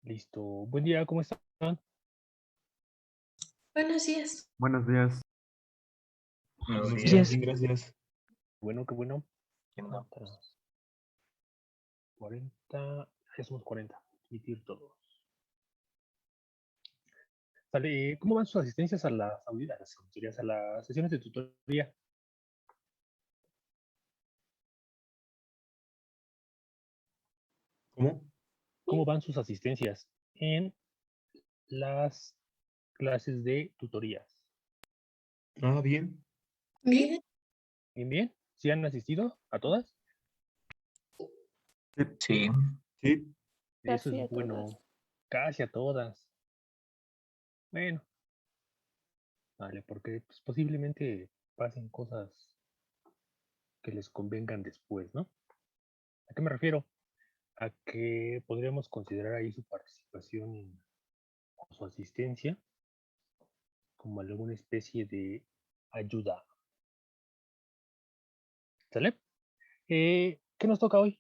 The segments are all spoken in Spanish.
Listo. Buen día, ¿cómo están? Buenos días. Buenos días. Buenos Buenos días. días. Bien, gracias. Bueno, qué bueno. ¿Quién no? 40, ya somos 40. Emitir todos. Sale, ¿cómo van sus asistencias a a las sesiones de tutoría? ¿Cómo? ¿Cómo van sus asistencias en las clases de tutorías? Ah, bien. Bien. ¿Bien, bien? ¿Sí han asistido a todas? Sí. Sí. Eso Casi es a bueno. todas. Casi a todas. Bueno, vale, porque pues, posiblemente pasen cosas que les convengan después, ¿no? ¿A qué me refiero? A que podríamos considerar ahí su participación o su asistencia como alguna especie de ayuda. ¿Sale? ¿Qué nos toca hoy?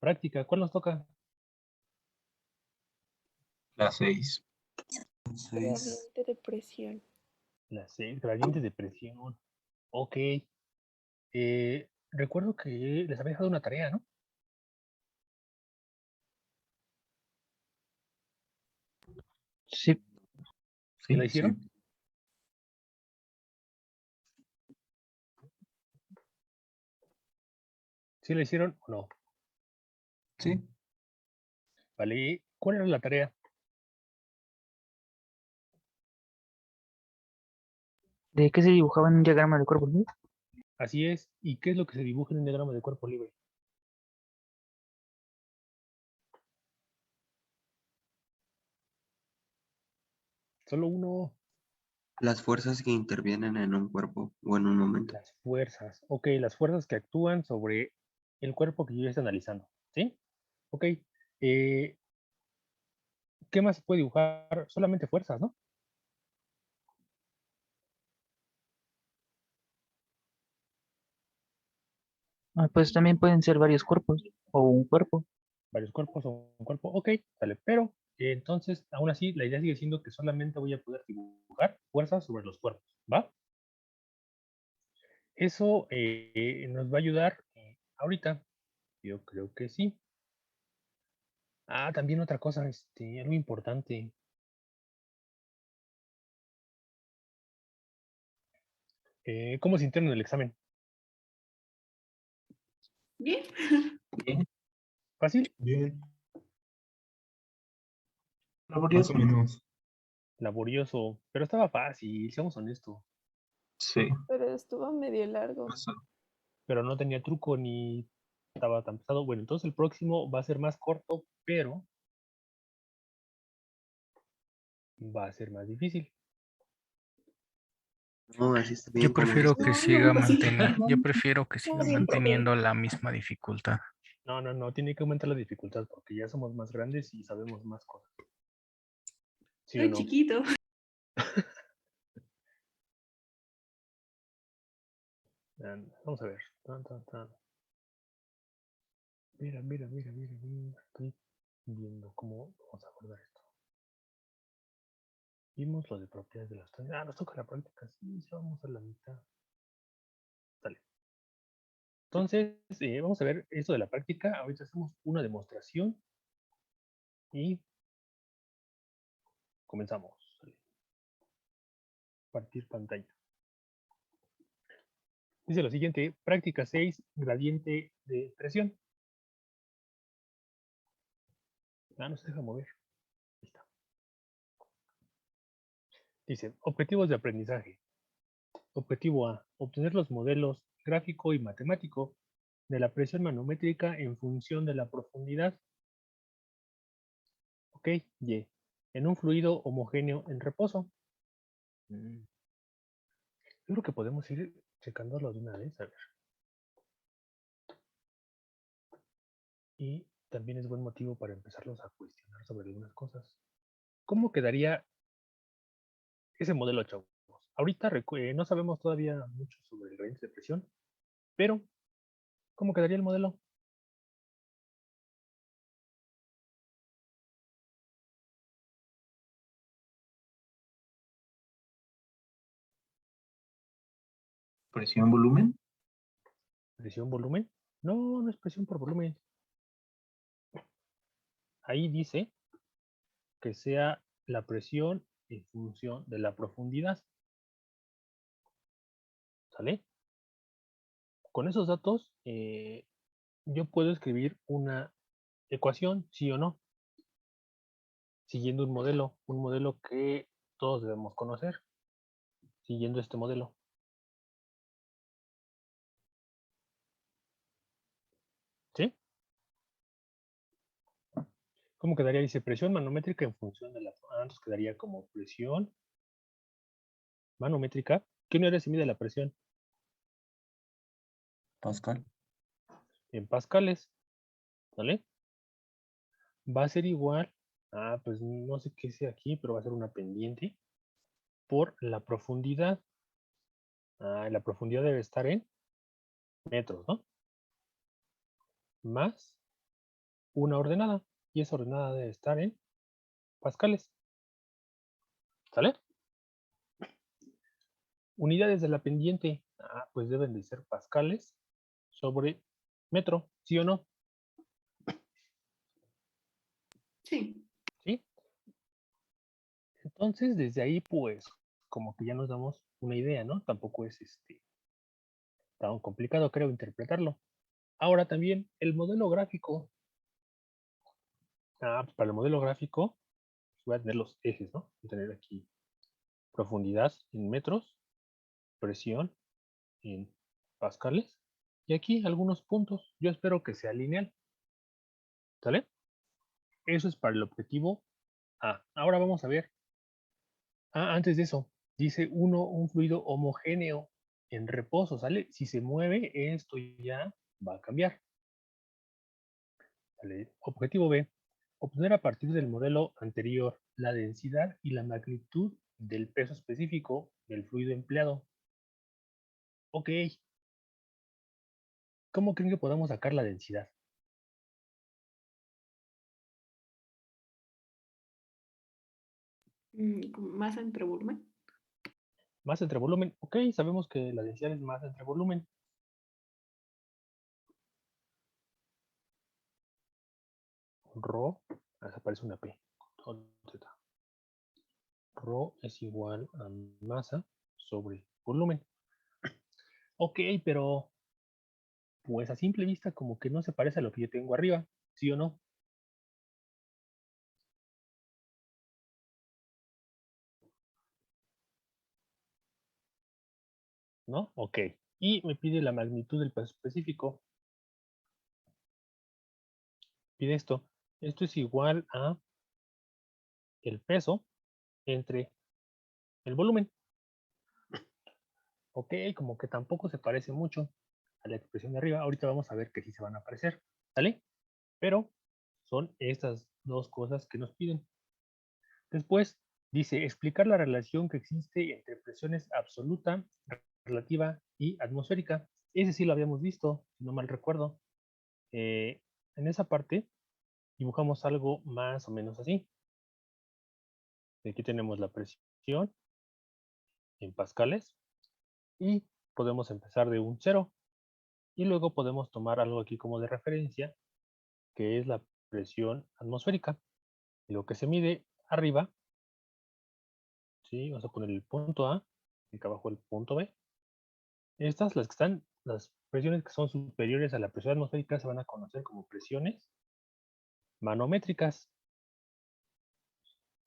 Práctica, ¿cuál nos toca? Las 6. Gradiente de presión. La 6, gradientes de presión. Ok. Recuerdo que les había dejado una tarea, ¿no? Sí. ¿Sí la Sí. hicieron? ¿Sí la hicieron o no? Sí. Vale, ¿cuál era la tarea? ¿De qué se dibujaba en un diagrama de cuerpo libre? Así es. ¿Y qué es lo que se dibuja en un diagrama de cuerpo libre? Solo uno. Las fuerzas que intervienen en un cuerpo o en un momento. Las fuerzas. Ok, las fuerzas que actúan sobre el cuerpo que yo ya estoy analizando. ¿Sí? Ok. ¿Qué más se puede dibujar? Solamente fuerzas, ¿no? Pues también pueden ser varios cuerpos o un cuerpo. Varios cuerpos o un cuerpo. Ok, sale. Pero entonces, aún así, la idea sigue siendo que solamente voy a poder dibujar fuerzas sobre los cuerpos. ¿Va? Eso nos va a ayudar ahorita. Yo creo que sí. Ah, también otra cosa, algo importante. ¿Cómo sintieron el examen? Bien. Bien. ¿Fácil? Bien. Más o Laborioso. menos. Laborioso, pero estaba fácil, seamos honestos. Sí. Pero estuvo medio largo. Eso. Pero no tenía truco ni estaba tan pesado. Bueno, entonces el próximo va a ser más corto, pero va a ser más difícil. No, así está bien Yo como prefiero dice. que No, siga no, sí. yo prefiero que siga Bien, manteniendo la misma dificultad. No, no, no, tiene que aumentar la dificultad porque ya somos más grandes y sabemos más cosas. ¿Sí o Soy no? chiquito. Vamos a ver. Tan, tan, tan. Mira, mira, mira, mira, mira. Estoy viendo cómo vamos a abordar esto. Vimos lo de propiedades de las tablas. Ah, nos toca la práctica. Sí, ya vamos a la mitad. Dale. Entonces, vamos a ver esto de la práctica. Ahorita hacemos una demostración y comenzamos. Partir pantalla. Dice lo siguiente, práctica 6, gradiente de presión. Ah, no se deja mover. Ahí está. Dice, objetivos de aprendizaje. Objetivo A, obtener los modelos gráfico y matemático de la presión manométrica en función de la profundidad. Ok, Y. En un fluido homogéneo en reposo. Yo creo que podemos ir checándolo de una vez, a ver. Y también es buen motivo para empezarlos a cuestionar sobre algunas cosas. ¿Cómo quedaría ese modelo, chavos? Ahorita no sabemos todavía mucho sobre el gradiente de presión, pero ¿cómo quedaría el modelo? Presión, volumen. ¿Presión, volumen? No, no es presión por volumen. Ahí dice que sea la presión en función de la profundidad. ¿Sale? Con esos datos, yo puedo escribir una ecuación, sí o no, siguiendo un modelo que todos debemos conocer, siguiendo este modelo. ¿Sí? ¿Cómo quedaría? Dice presión manométrica en función de la... Entonces quedaría como presión manométrica. ¿Qué unidad se mide la presión? Pascal. En pascales. ¿Vale? Va a ser igual, pues no sé qué sea aquí, pero va a ser una pendiente por la profundidad. La profundidad debe estar en metros, ¿no? Más una ordenada. Y esa ordenada debe estar en pascales. ¿Sale? Unidades de la pendiente. Pues deben de ser pascales sobre metro, ¿sí o no? Sí. ¿Sí? Entonces, desde ahí, pues, como que ya nos damos una idea, ¿no? Tampoco es tan complicado, creo, interpretarlo. Ahora también, el modelo gráfico. Pues para el modelo gráfico, voy a tener los ejes, ¿no? Voy a tener aquí profundidad en metros, presión en pascales, y aquí algunos puntos. Yo espero que sea lineal. ¿Sale? Eso es para el objetivo A. Ahora vamos a ver. Antes de eso, dice un fluido homogéneo en reposo, ¿sale? Si se mueve, esto ya va a cambiar. ¿Sale? Objetivo B. Obtener a partir del modelo anterior la densidad y la magnitud del peso específico del fluido empleado. Ok. ¿Cómo creen que podamos sacar la densidad? Masa entre volumen. Masa entre volumen. Ok, sabemos que la densidad es masa entre volumen. Rho, aparece una P. Rho es igual a masa sobre volumen. Ok, pero pues a simple vista como que no se parece a lo que yo tengo arriba, ¿sí o no? ¿No? Ok. Y me pide la magnitud del peso específico. Pide esto. Esto es igual a el peso entre el volumen. Ok, como que tampoco se parece mucho a la expresión de arriba. Ahorita vamos a ver que sí se van a parecer, ¿sale? Pero son estas dos cosas que nos piden. Después dice explicar la relación que existe entre presiones absoluta, relativa y atmosférica. Ese sí lo habíamos visto, si no mal recuerdo. En esa parte dibujamos algo más o menos así. Aquí tenemos la presión en pascales y podemos empezar de un 0 y luego podemos tomar algo aquí como de referencia que es la presión atmosférica. Y lo que se mide arriba, ¿sí? Vamos a poner el punto A y acá abajo el punto B. Estas, las presiones que son superiores a la presión atmosférica se van a conocer como presiones manométricas.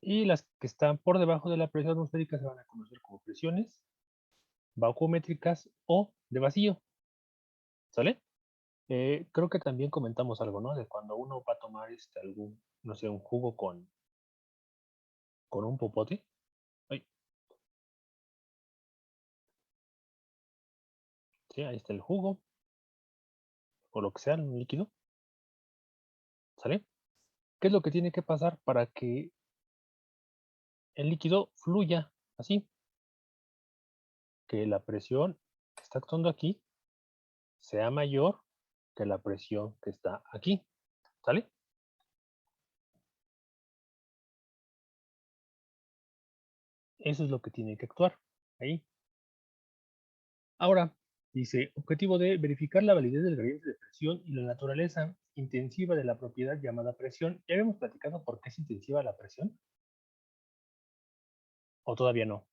Y las que están por debajo de la presión atmosférica se van a conocer como presiones vacuométricas o de vacío. ¿Sale? Creo que también comentamos algo, ¿no? De cuando uno va a tomar algún, no sé, un jugo con un popote. Ay, sí, ahí está el jugo, o lo que sea, un líquido. ¿Sale? ¿Qué es lo que tiene que pasar para que el líquido fluya así? Que la presión que está actuando aquí sea mayor que la presión que está aquí. ¿Sale? Eso es lo que tiene que actuar ahí. Ahora, Dice, objetivo de verificar la validez del gradiente de presión y la naturaleza intensiva de la propiedad llamada presión. ¿Ya habíamos platicado por qué es intensiva la presión? ¿O todavía no?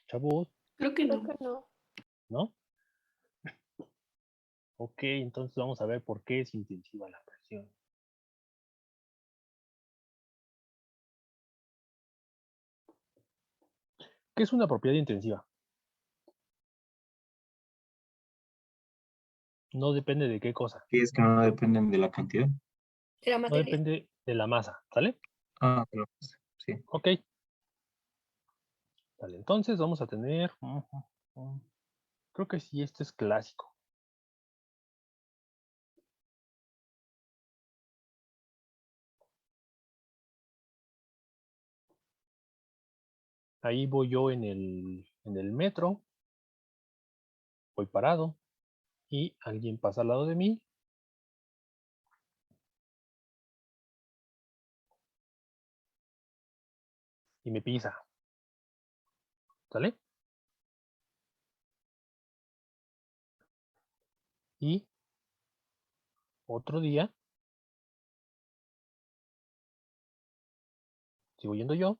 Chavos, Creo que Creo no. que no. ¿no? Ok, entonces vamos a ver por qué es intensiva la presión. ¿Qué es una propiedad intensiva? No depende de qué cosa. Y es que no dependen de la cantidad. Era No materia. depende de la masa, ¿sale? Ah, claro. Sí. Ok. Vale, entonces vamos a tener... creo que sí, este es clásico. Ahí voy yo en el metro, voy parado y alguien pasa al lado de mí. Y me pisa. ¿Sale? Y otro día, sigo yendo yo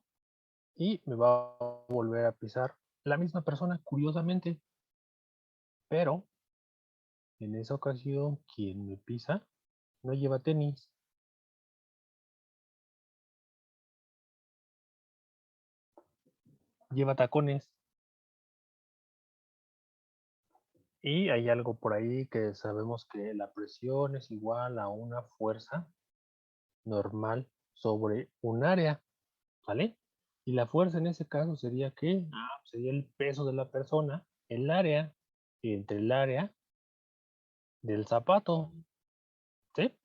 y me va a volver a pisar la misma persona, curiosamente. Pero en esa ocasión, quien me pisa no lleva tenis. Lleva tacones. Y hay algo por ahí que sabemos que la presión es igual a una fuerza normal sobre un área, ¿vale? Y la fuerza en ese caso sería ¿qué? Sería el peso de la persona, el área, entre el área del zapato, ¿sí?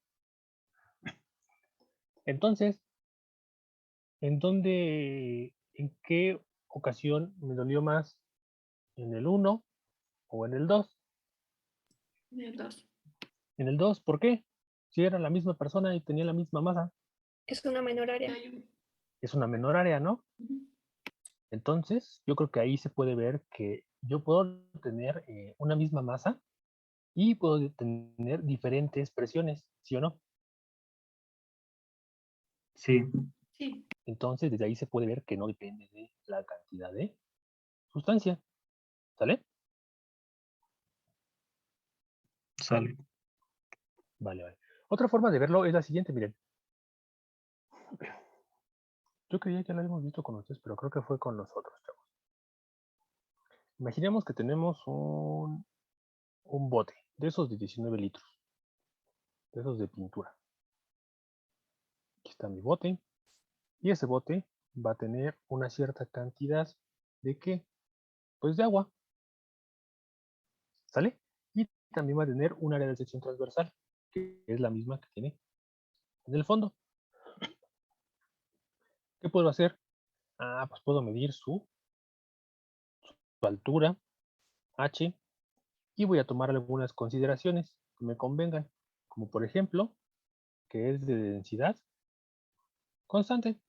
Entonces, en qué ocasión me dolió más? ¿En el 1 o en el 2? El 2. En el 2, ¿por qué? Si era la misma persona y tenía la misma masa, Es una menor área. es una menor área, ¿no? Entonces, yo creo que ahí se puede ver que yo puedo tener una misma masa y puedo tener diferentes presiones, ¿sí o no? Sí. Sí. Entonces, desde ahí se puede ver que no depende de la cantidad de sustancia, ¿sale? Sale. Vale, vale. Otra forma de verlo es la siguiente, miren. Yo creía que ya lo habíamos visto con ustedes, pero creo que fue con los otros, chavos. Imaginemos que tenemos un bote de esos de 19 litros, de esos de pintura. Aquí está mi bote. Y ese bote va a tener una cierta cantidad de ¿qué? Pues de agua, ¿sale? Y también va a tener un área de sección transversal, que es la misma que tiene en el fondo. ¿Qué puedo hacer? Pues puedo medir su altura, h, y voy a tomar algunas consideraciones que me convengan, como por ejemplo, que es de densidad constante,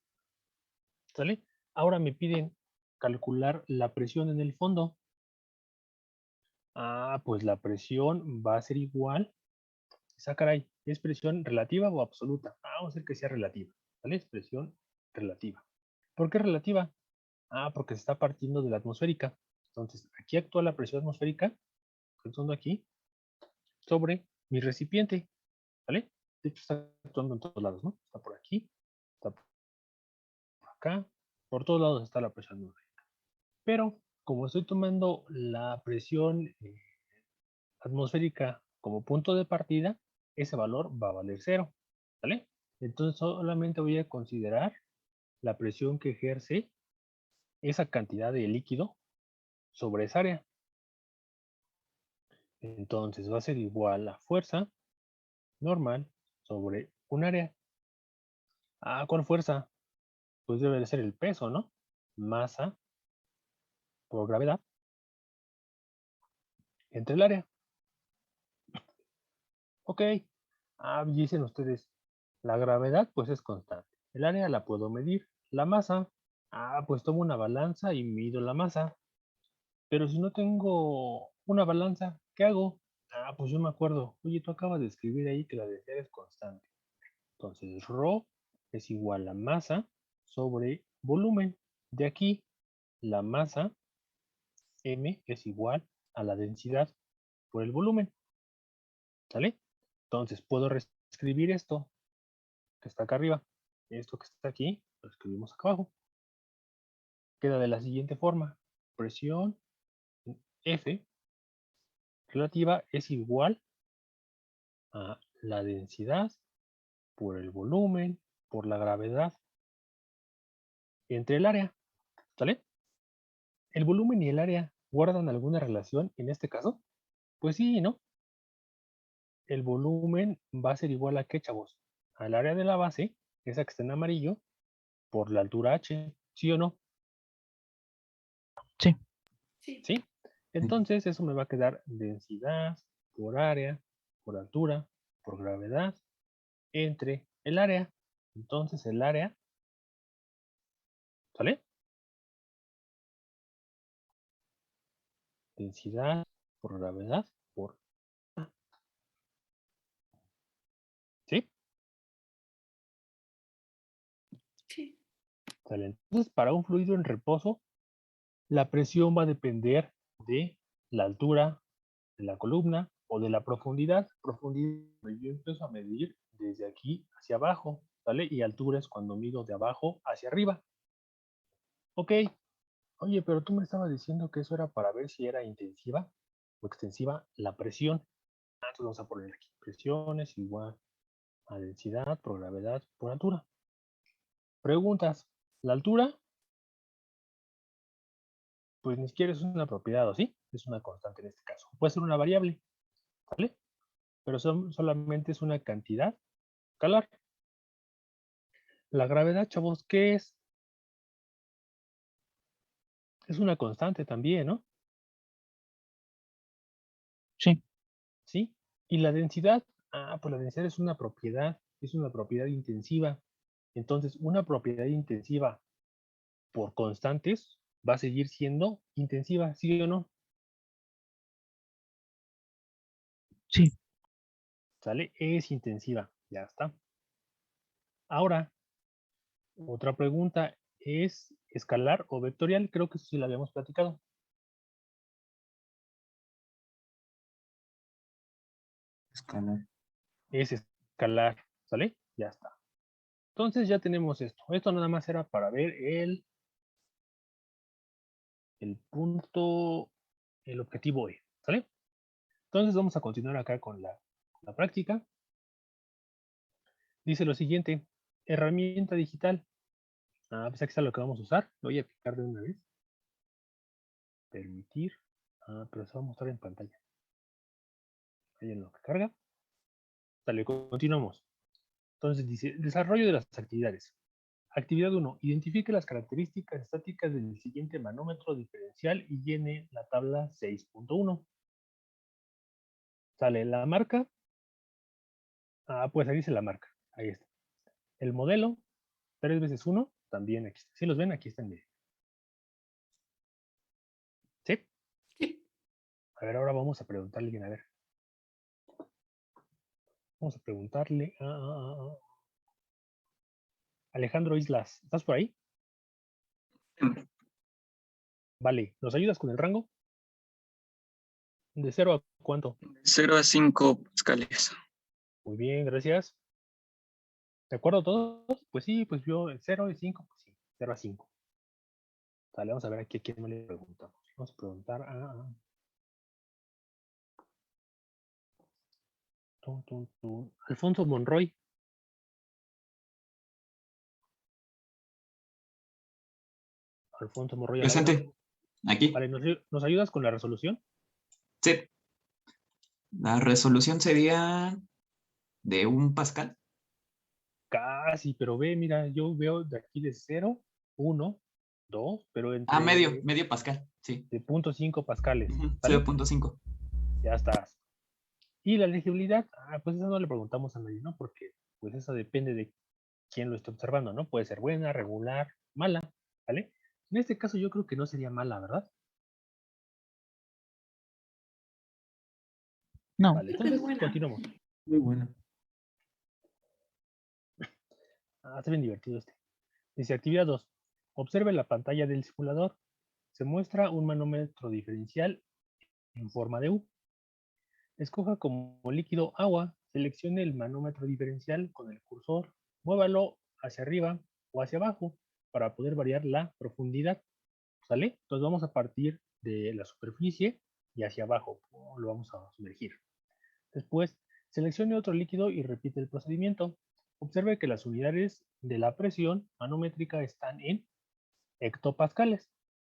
¿sale? Ahora me piden calcular la presión en el fondo. Pues la presión va a ser igual. Caray, ¿es presión relativa o absoluta? Vamos a hacer que sea relativa, ¿vale? Es presión relativa. ¿Por qué relativa? Porque se está partiendo de la atmosférica. Entonces, aquí actúa la presión atmosférica, actuando aquí, sobre mi recipiente, ¿vale? De hecho, está actuando en todos lados, ¿no? Está por aquí, está por acá, por todos lados está la presión atmosférica. Pero, como estoy tomando la presión atmosférica como punto de partida, ese valor va a valer 0, ¿vale? Entonces solamente voy a considerar la presión que ejerce esa cantidad de líquido sobre esa área. Entonces va a ser igual a fuerza normal sobre un área. ¿Cuál fuerza? Pues debe de ser el peso, ¿no? Masa por gravedad entre el área. Ok. Dicen ustedes, la gravedad pues es constante. El área la puedo medir. La masa Pues tomo una balanza y mido la masa. Pero si no tengo una balanza, ¿qué hago? Pues yo me acuerdo. Oye, tú acabas de escribir ahí que la densidad es constante. Entonces, ρ es igual a masa sobre volumen. De aquí, la masa, m, es igual a la densidad por el volumen. ¿Sale? Entonces, puedo reescribir esto que está acá arriba. Esto que está aquí, lo escribimos acá abajo. Queda de la siguiente forma. Presión F relativa es igual a la densidad por el volumen, por la gravedad, entre el área. ¿Sale? ¿El volumen y el área guardan alguna relación en este caso? Pues sí, ¿no? El volumen va a ser igual a ¿qué, chavos? Al área de la base, esa que está en amarillo, por la altura h, ¿sí o no? Sí. ¿Sí? Entonces eso me va a quedar densidad por área, por altura, por gravedad, entre el área. Entonces el área, ¿sale? Densidad por gravedad por... ¿Sí? Sí. ¿Sale? Entonces para un fluido en reposo, la presión va a depender de la altura de la columna o de la profundidad. Profundidad, yo empiezo a medir desde aquí hacia abajo, ¿sale? Y altura es cuando mido de abajo hacia arriba. Ok. Oye, pero tú me estabas diciendo que eso era para ver si era intensiva o extensiva la presión. Entonces vamos a poner aquí. Presión es igual a densidad por gravedad por altura. Preguntas. ¿La altura? Pues ni siquiera es una propiedad, ¿o sí? Es una constante en este caso. Puede ser una variable, ¿vale? Pero solamente es una cantidad escalar. La gravedad, chavos, ¿qué es? Es una constante también, ¿no? Sí. ¿Sí? ¿Y la densidad? Pues la densidad es una propiedad intensiva. Entonces, una propiedad intensiva por constantes va a seguir siendo intensiva, ¿sí o no? Sí. ¿Sale? Es intensiva, ya está. Ahora, otra pregunta, ¿es escalar o vectorial? Creo que eso sí lo habíamos platicado. Escalar. Es escalar, ¿sale? Ya está. Entonces ya tenemos esto. Esto nada más era para ver el punto, el objetivo E, ¿sale? Entonces vamos a continuar acá con la práctica. Dice lo siguiente, herramienta digital. Pues aquí está lo que vamos a usar. Lo voy a picar de una vez. Permitir. Pero se va a mostrar en pantalla. Ahí en lo que carga. Dale, continuamos. Entonces dice, desarrollo de las actividades. Actividad 1. Identifique las características estáticas del siguiente manómetro diferencial y llene la tabla 6.1. Sale la marca. Pues ahí dice la marca. Ahí está. El modelo, 3 veces 1, también aquí está. Si los ven, aquí está en medio. ¿Sí? Sí. A ver, ahora vamos a preguntarle a alguien, a ver. Vamos a preguntarle a Alejandro Islas. ¿Estás por ahí? Vale. ¿Nos ayudas con el rango? ¿De 0 a cuánto? 0 a 5 pascales. Muy bien, gracias. ¿De acuerdo todos? Pues sí, pues yo el 0 y 5, pues sí, 0 a 5. Vale, vamos a ver aquí a quién me le preguntamos. Vamos a preguntar a... Alfonso Monroy. Alfonso Monroy. Presente. Aquí. Vale, ¿nos ayudas con la resolución? Sí. La resolución sería de 1 pascal. Casi, pero ve, mira, yo veo de aquí de 0, 1, 2, pero entre... Medio pascal, sí. De 0.5 pascales. 0.5. Ya estás. Y la legibilidad, pues eso no le preguntamos a nadie, ¿no? Porque pues eso depende de quién lo esté observando, ¿no? Puede ser buena, regular, mala. ¿vale? En este caso yo creo que no sería mala, ¿verdad? No, Vale, Creo que es entonces buena. continuamos. Muy buena. Está bien divertido este. Dice actividad 2. Observe la pantalla del simulador. Se muestra un manómetro diferencial en forma de U. Escoja como líquido agua. Seleccione el manómetro diferencial con el cursor. Muévalo hacia arriba o hacia abajo para poder variar la profundidad. ¿Sale? Entonces vamos a partir de la superficie y hacia abajo. Lo vamos a sumergir. Después, seleccione otro líquido y repite el procedimiento. Observe que las unidades de la presión manométrica están en hectopascales.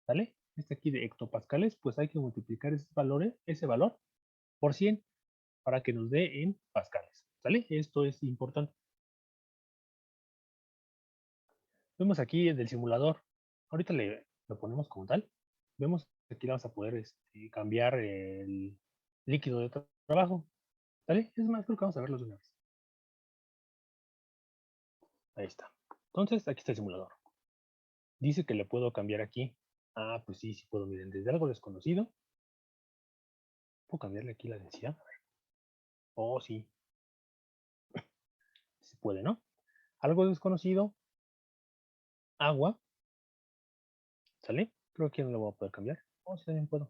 ¿Sale? Este aquí de hectopascales, pues hay que multiplicar ese valor por 100 para que nos dé en pascales. ¿Sale? Esto es importante. Vemos aquí del simulador. Ahorita lo ponemos como tal. Vemos que aquí vamos a poder cambiar el líquido de trabajo. ¿Sale? Es más, creo que vamos a verlo de una vez. Ahí está. Entonces, aquí está el simulador. Dice que le puedo cambiar aquí. Ah, pues sí, sí puedo. Miren, desde algo desconocido. ¿Puedo cambiarle aquí la densidad? A ver. Oh, sí. Se puede, ¿no? Algo desconocido. Agua. ¿Sale? Creo que no lo voy a poder cambiar. Oh, sí, también puedo.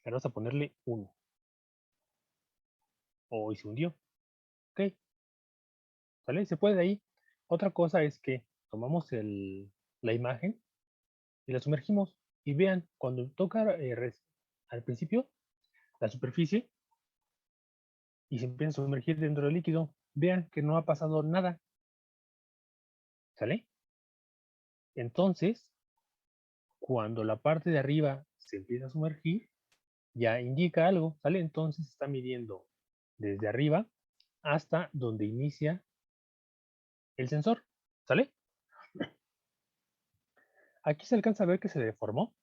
Ahora vamos a ponerle 1. Oh, y se hundió. Ok. ¿Sale? Se puede de ahí. Otra cosa es que tomamos la imagen y la sumergimos. Y vean, cuando toca al principio la superficie y se empieza a sumergir dentro del líquido, vean que no ha pasado nada. ¿Sale? Entonces, cuando la parte de arriba se empieza a sumergir, ya indica algo, ¿sale? Entonces está midiendo desde arriba hasta donde inicia el sensor, ¿sale? Aquí se alcanza a ver que se deformó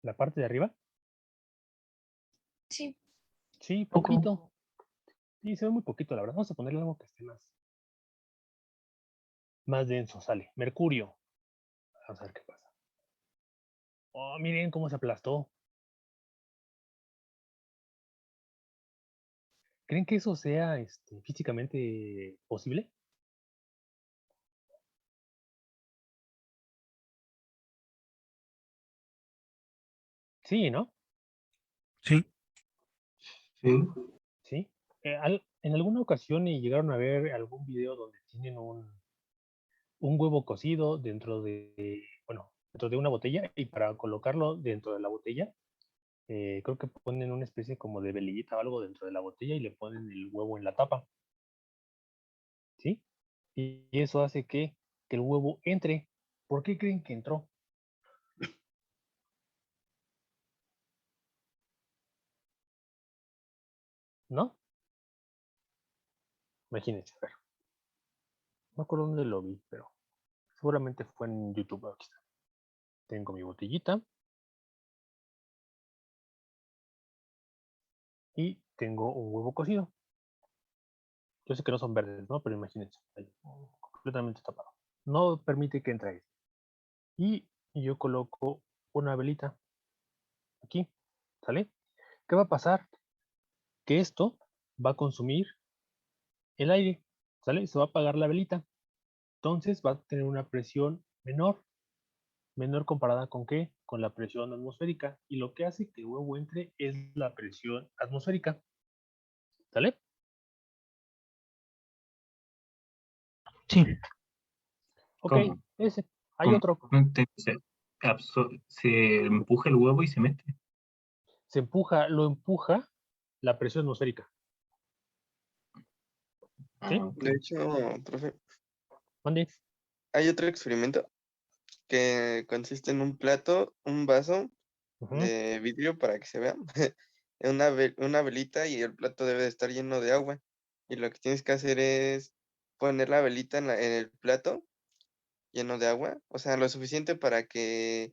la parte de arriba. Sí. Sí, Poco. poquito. Sí, se ve muy poquito, la verdad. Vamos a ponerle algo que esté más denso, sale. Mercurio. Vamos a ver qué pasa. Oh, miren cómo se aplastó. ¿Creen que eso sea físicamente posible? Sí, ¿no? Sí, Sí. Sí. En alguna ocasión llegaron a ver algún video donde tienen un huevo cocido dentro de una botella y para colocarlo dentro de la botella, creo que ponen una especie como de velillita o algo dentro de la botella y le ponen el huevo en la tapa. ¿Sí? Y eso hace que el huevo entre. ¿Por qué creen que entró? ¿No? Imagínense, a ver. No me acuerdo dónde lo vi, pero seguramente fue en YouTube. Aquí está. Tengo mi botellita. Y tengo un huevo cocido. Yo sé que no son verdes, ¿no? Pero imagínense. Ahí, completamente tapado. No permite que entre. Y yo coloco una velita aquí. ¿Sale? ¿Qué va a pasar? Que esto va a consumir el aire. ¿Sale? Se va a apagar la velita. Entonces va a tener una presión menor. Menor comparada con qué? Con la presión atmosférica. Y lo que hace que el huevo entre es la presión atmosférica. ¿Sale? Sí. Ok, ¿Cómo? ese. Hay ¿Cómo? otro. No entendí. Se empuja el huevo y se mete. Lo empuja la presión atmosférica. ¿Sí? Ah, ok. De hecho, profe, ¿Dónde? hay otro experimento que consiste en un plato, un vaso Ujú. de vidrio para que se vea, una velita y el plato debe de estar lleno de agua. Y lo que tienes que hacer es poner la velita en el plato lleno de agua, o sea, lo suficiente para que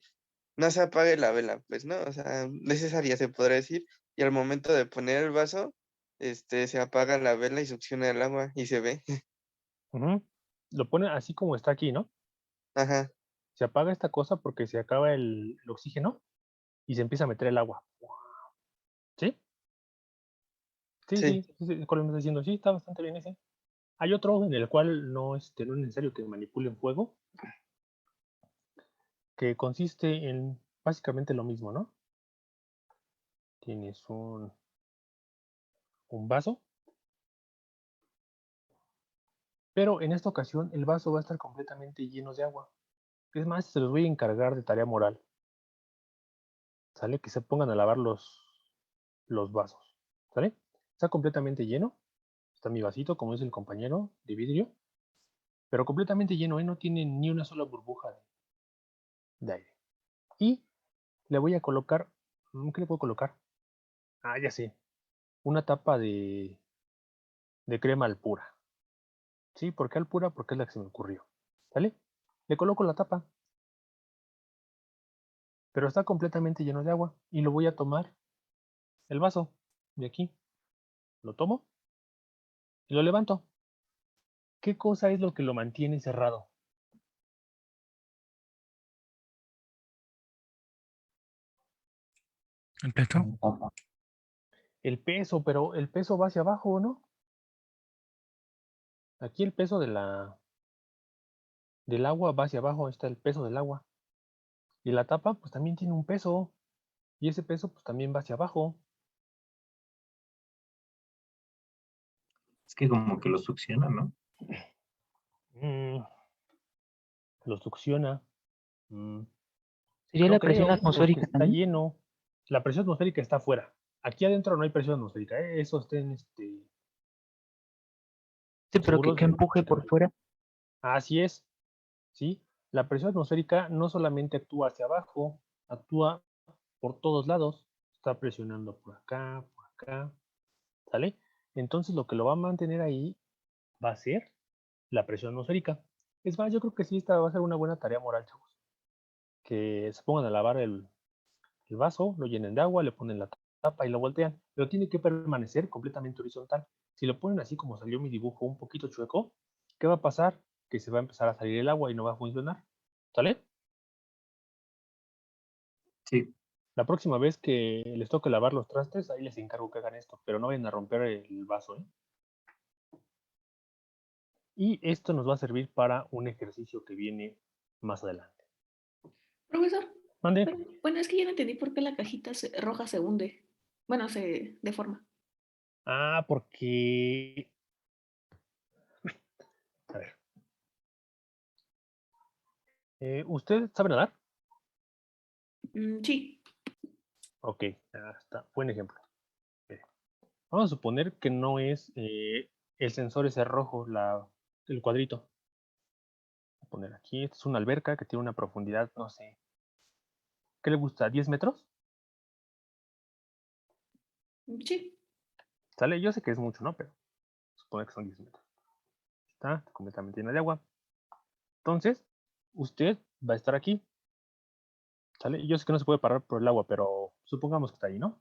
no se apague la vela, pues, ¿no? O sea, necesaria se podría decir. Y al momento de poner el vaso, se apaga la vela y succiona el agua y se ve. Ujú. lo pone así como está aquí, ¿no? Ajá. Se apaga esta cosa porque se acaba el oxígeno y se empieza a meter el agua. ¿Sí? Sí, Sí. sí, sí, con lo que me está diciendo, sí, está bastante bien ese. Hay otro en el cual no es necesario que manipulen fuego, que consiste en básicamente lo mismo, ¿no? Tienes un vaso, pero en esta ocasión el vaso va a estar completamente lleno de agua. Es más, se los voy a encargar de tarea moral. ¿Sale? Que se pongan a lavar los vasos. ¿Sale? Está completamente lleno. Está mi vasito, como dice el compañero, de vidrio. Pero completamente lleno, ¿eh? No tiene ni una sola burbuja de aire. Y le voy a colocar, ¿qué le puedo colocar? Ah, ya sé, una tapa de crema al pura. ¿Sí? ¿Por qué al pura? Porque es la que se me ocurrió. ¿Sale? Le coloco la tapa. Pero está completamente lleno de agua. Y lo voy a tomar el vaso de aquí. Lo tomo y lo levanto. ¿Qué cosa es lo que lo mantiene cerrado? ¿El peso? El peso, pero el peso va hacia abajo, ¿no? Aquí el peso del agua va hacia abajo, ahí está el peso del agua. Y la tapa, pues también tiene un peso. Y ese peso, pues también va hacia abajo. Es que como que lo succiona, ¿no? Lo succiona. Sería No la presión creo, porque atmosférica está también. lleno. La presión atmosférica está afuera. Aquí adentro no hay presión atmosférica, ¿eh? Eso estén Sí, pero seguros que de empuje por completamente. fuera. Así es, ¿sí? La presión atmosférica no solamente actúa hacia abajo, actúa por todos lados. Está presionando por acá, ¿sale? Entonces lo que lo va a mantener ahí va a ser la presión atmosférica. Es más, yo creo que sí, esta va a ser una buena tarea moral, chavos. Que se pongan a lavar el vaso, lo llenen de agua, le ponen la tapa y lo voltean. Pero tiene que permanecer completamente horizontal. Si lo ponen así como salió mi dibujo, un poquito chueco, ¿qué va a pasar? Que se va a empezar a salir el agua y no va a funcionar. ¿Sale? Sí. La próxima vez que les toque lavar los trastes, ahí les encargo que hagan esto, pero no vayan a romper el vaso, ¿eh? Y esto nos va a servir para un ejercicio que viene más adelante. Profesor, Mande. pero, bueno, es que ya no entendí por qué la cajita roja se hunde. Bueno, se deforma. Ah, porque... A ver. ¿Usted sabe nadar? Sí. Ok, está. Buen ejemplo. Mire, vamos a suponer que no es el sensor ese rojo, el cuadrito. Voy a poner aquí, esta es una alberca que tiene una profundidad, no sé. ¿Qué le gusta? ¿10 metros? Sí. ¿Sale? Yo sé que es mucho, ¿no? Pero supone que son 10 metros. Está completamente llena de agua. Entonces, usted va a estar aquí. ¿Sale? Yo sé que no se puede parar por el agua, pero supongamos que está ahí, ¿no?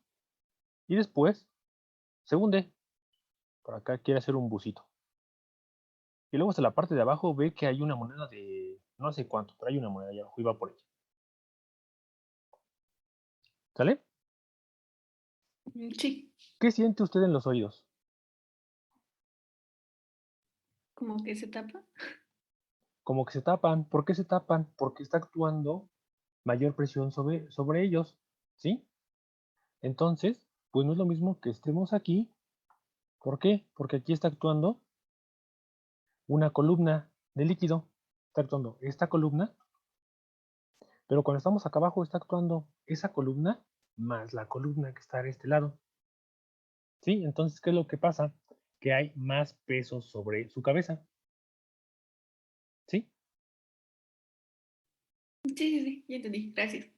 Y después se hunde. Por acá quiere hacer un bucito. Y luego hasta la parte de abajo ve que hay una moneda de no sé cuánto, pero hay una moneda allá abajo y va por ella. ¿Sale? Sí. ¿Qué siente usted en los oídos? Como que se tapa. Como que se tapan. ¿Por qué se tapan? Porque está actuando mayor presión sobre ellos. ¿Sí? Entonces, pues no es lo mismo que estemos aquí. ¿Por qué? Porque aquí está actuando una columna de líquido. Está actuando esta columna, pero cuando estamos acá abajo está actuando esa columna más la columna que está de este lado. ¿Sí? Entonces, ¿qué es lo que pasa? Que hay más peso sobre su cabeza. ¿Sí? Sí, ya entendí. Gracias.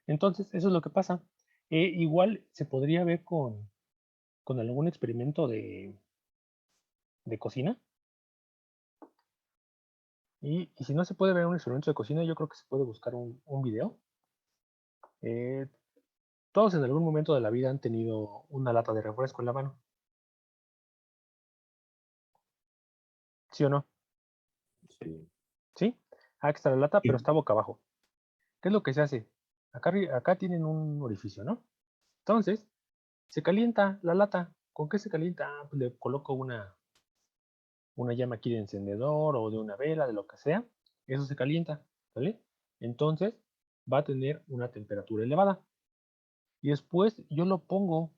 Entonces, eso es lo que pasa. Igual se podría ver con algún experimento de cocina. Y si no se puede ver un experimento de cocina, yo creo que se puede buscar un video. Todos en algún momento de la vida han tenido una lata de refresco en la mano. ¿Sí o no? ¿Sí? Aquí está la lata, pero Sí. está boca abajo. ¿Qué es lo que se hace? Acá tienen un orificio, ¿no? Entonces, se calienta la lata. ¿Con qué se calienta? Pues le coloco una llama aquí de encendedor o de una vela, de lo que sea. Eso se calienta, ¿vale? Entonces, va a tener una temperatura elevada. Y después yo lo pongo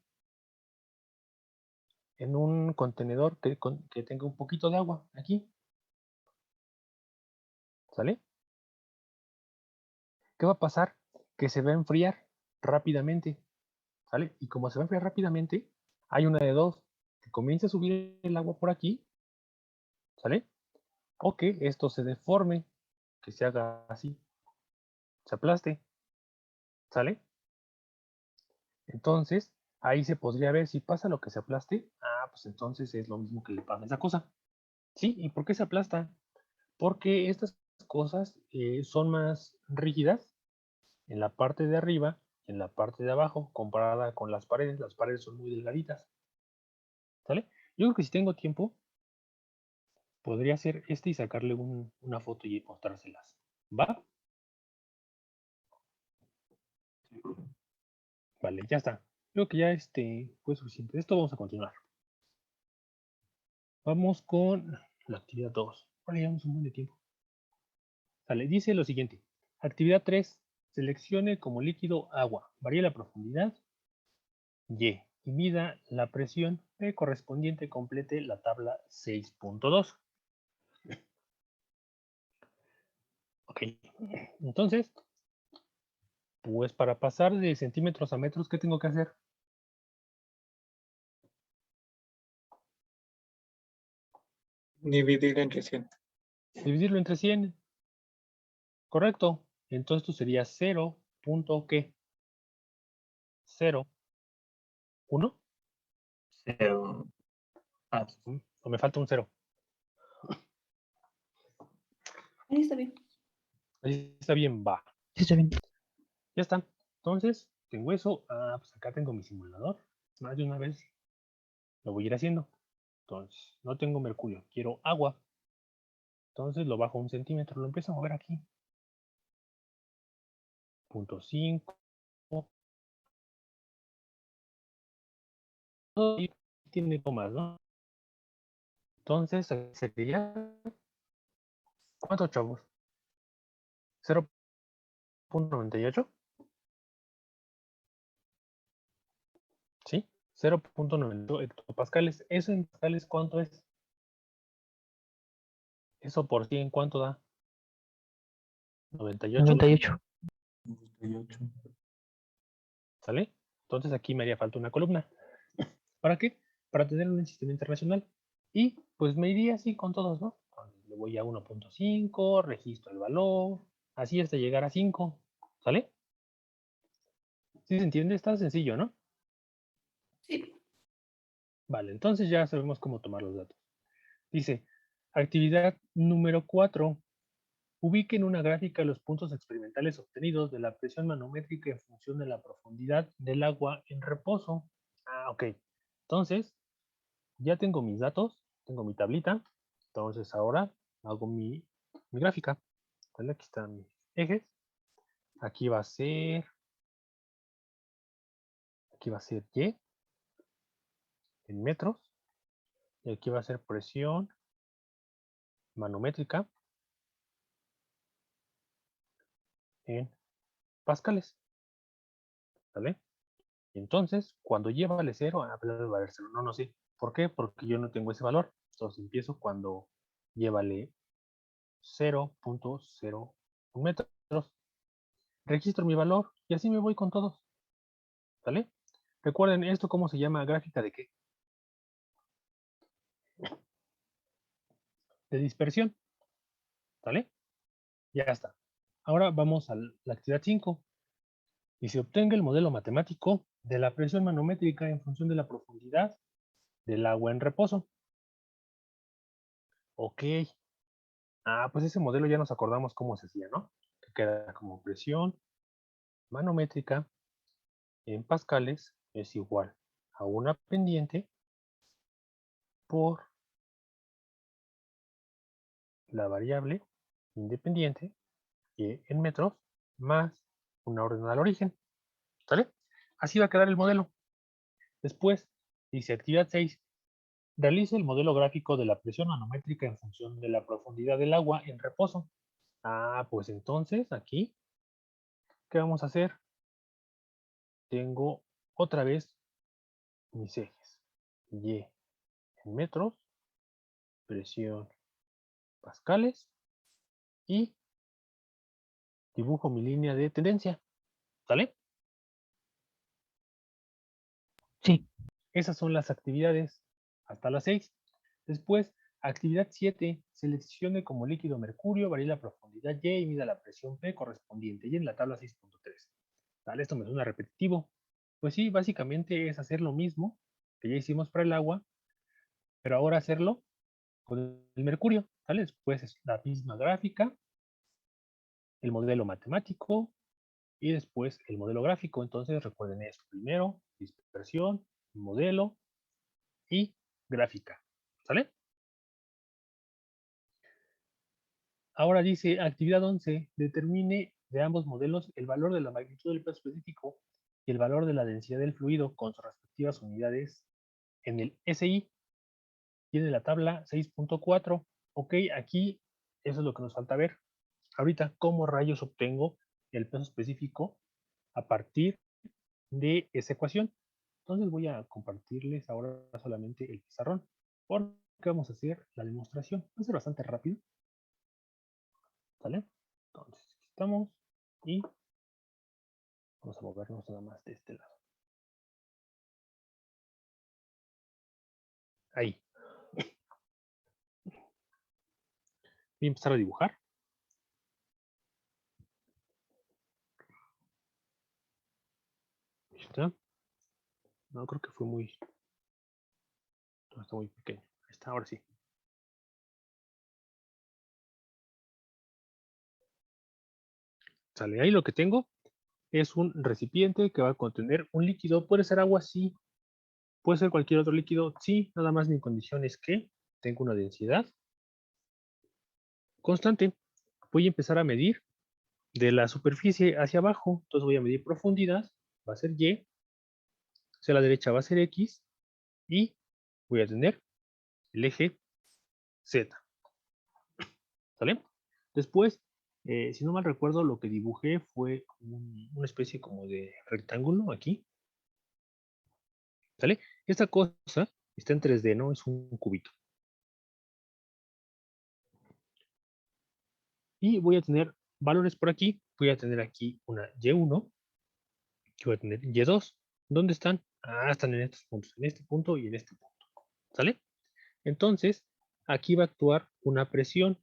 en un contenedor que tenga un poquito de agua aquí. ¿Sale? ¿Qué va a pasar? Que se va a enfriar rápidamente. ¿Sale? Y como se va a enfriar rápidamente, hay una de dos. Que comience a subir el agua por aquí. ¿Sale? O que esto se deforme. Que se haga así. Se aplaste. ¿Sale? Entonces, ahí se podría ver si pasa lo que se aplaste. Pues entonces es lo mismo que le pasa a esa cosa. ¿Sí? ¿Y por qué se aplasta? Porque estas cosas son más rígidas en la parte de arriba y en la parte de abajo comparada con las paredes. Las paredes son muy delgaditas. ¿Sale? Yo creo que si tengo tiempo, podría hacer y sacarle una foto y mostrárselas. ¿Va? Vale, ya está. Creo que ya fue suficiente. Esto vamos a continuar. Vamos con la actividad 2. Ahora llevamos un buen de tiempo. Sale, dice lo siguiente. Actividad 3. Seleccione como líquido agua. Varíe la profundidad Y y mida la presión P correspondiente. Complete la tabla 6.2. Ok. Entonces, pues para pasar de centímetros a metros, ¿qué tengo que hacer? Dividir entre 100. Dividirlo entre 100. Correcto. Entonces esto sería 0. ¿Qué? 0. 1. 0. O me falta un 0. Ahí está bien. Ahí está bien, va. Sí, está bien. Ya está. Entonces, tengo eso. Pues acá tengo mi simulador. Más de una vez lo voy a ir haciendo. Entonces, no tengo mercurio, quiero agua. Entonces lo bajo 1 centímetro, lo empiezo a mover aquí. 0.5. Y tiene comas, ¿no? Entonces, sería. ¿Cuántos chavos? 0.98. ¿Sí? 0.98 hectopascales. ¿Eso en pascales cuánto es? ¿Eso por 100 cuánto da? 98. 98. 98. ¿Sale? Entonces aquí me haría falta una columna. ¿Para qué? Para tenerlo en el sistema internacional. Y pues me iría así con todos, ¿no? Le voy a 1.5, registro el valor, así hasta llegar a 5. ¿Sale? ¿Sí se entiende? Está sencillo, ¿no? Sí. Vale, entonces ya sabemos cómo tomar los datos. Dice, actividad número 4. Ubique en una gráfica los puntos experimentales obtenidos de la presión manométrica en función de la profundidad del agua en reposo. Ok. Entonces, ya tengo mis datos, tengo mi tablita. Entonces ahora hago mi gráfica. ¿Vale? Aquí están mis ejes. Aquí va a ser Y en metros. Y aquí va a ser presión manométrica en pascales. ¿Vale? Entonces, cuando Y vale 0, vale 0. No sé. ¿Por qué? Porque yo no tengo ese valor. Entonces empiezo cuando Y vale 0.01 metros. Registro mi valor y así me voy con todos. ¿Vale? Recuerden, ¿esto cómo se llama? ¿Gráfica de qué? De dispersión. ¿Vale? Ya está. Ahora vamos a la actividad 5. Y se obtenga el modelo matemático de la presión manométrica en función de la profundidad del agua en reposo. Ok. Pues ese modelo ya nos acordamos cómo se hacía, ¿no? Que queda como presión manométrica en pascales es igual a una pendiente por la variable independiente, y en metros, más una orden al origen. ¿Sale? Así va a quedar el modelo. Después, dice actividad 6. Realice el modelo gráfico de la presión manométrica en función de la profundidad del agua en reposo. Ah, pues entonces aquí, ¿qué vamos a hacer? Tengo otra vez mis ejes. Y en metros, presión pascales y dibujo mi línea de tendencia. ¿Sale? Sí. Esas son las actividades hasta las 6. Después, actividad 7. Seleccione como líquido mercurio, varíe la profundidad Y y mida la presión P correspondiente. Y en la tabla 6.3. ¿Vale? Esto me suena repetitivo. Pues sí, básicamente es hacer lo mismo que ya hicimos para el agua, pero ahora hacerlo con el mercurio. ¿Vale? Después es la misma gráfica, el modelo matemático y después el modelo gráfico. Entonces recuerden eso. Primero, dispersión, modelo y gráfica. ¿Sale? Ahora dice, actividad 11, determine de ambos modelos el valor de la magnitud del peso específico y el valor de la densidad del fluido con sus respectivas unidades en el SI. Tiene la tabla 6.4. Ok, aquí eso es lo que nos falta ver. Ahorita, ¿cómo rayos obtengo el peso específico a partir de esa ecuación? Entonces voy a compartirles ahora solamente el pizarrón, porque vamos a hacer la demostración. Va a ser bastante rápido. ¿Sale? Entonces, aquí estamos y vamos a movernos nada más de este lado. Ahí. Voy a empezar a dibujar. Ahí está. No, creo que fue muy... No, está muy pequeño. Ahí está, ahora sí. Sale, ahí lo que tengo es un recipiente que va a contener un líquido. Puede ser agua, sí. Puede ser cualquier otro líquido, sí. Nada más mi condición es que tengo una densidad constante. Voy a empezar a medir de la superficie hacia abajo. Entonces voy a medir profundidad. Va a ser Y. Hacia la derecha va a ser X. Y voy a tener el eje Z. ¿Sale? Después, si no mal recuerdo, lo que dibujé fue una especie como de rectángulo aquí. ¿Sale? Esta cosa está en 3D, ¿no? Es un cubito. Y voy a tener valores por aquí. Voy a tener aquí una Y1. Y voy a tener Y2. ¿Dónde están? Ah, están en estos puntos. En este punto y en este punto. ¿Sale? Entonces, aquí va a actuar una presión.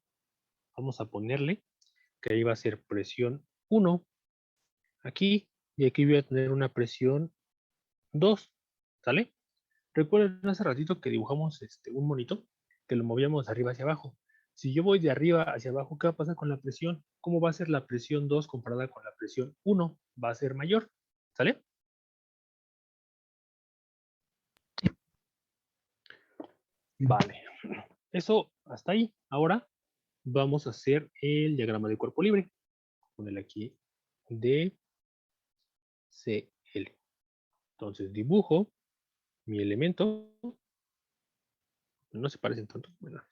Vamos a ponerle que ahí va a ser presión 1 aquí, y aquí voy a tener una presión 2, ¿sale? Recuerden hace ratito que dibujamos un monito, que lo movíamos de arriba hacia abajo. Si yo voy de arriba hacia abajo, ¿qué va a pasar con la presión? ¿Cómo va a ser la presión 2 comparada con la presión 1? Va a ser mayor, ¿sale? Vale, eso hasta ahí. Ahora vamos a hacer el diagrama de cuerpo libre. Ponerle aquí DCL. Entonces dibujo mi elemento. No se parecen tanto. Bueno,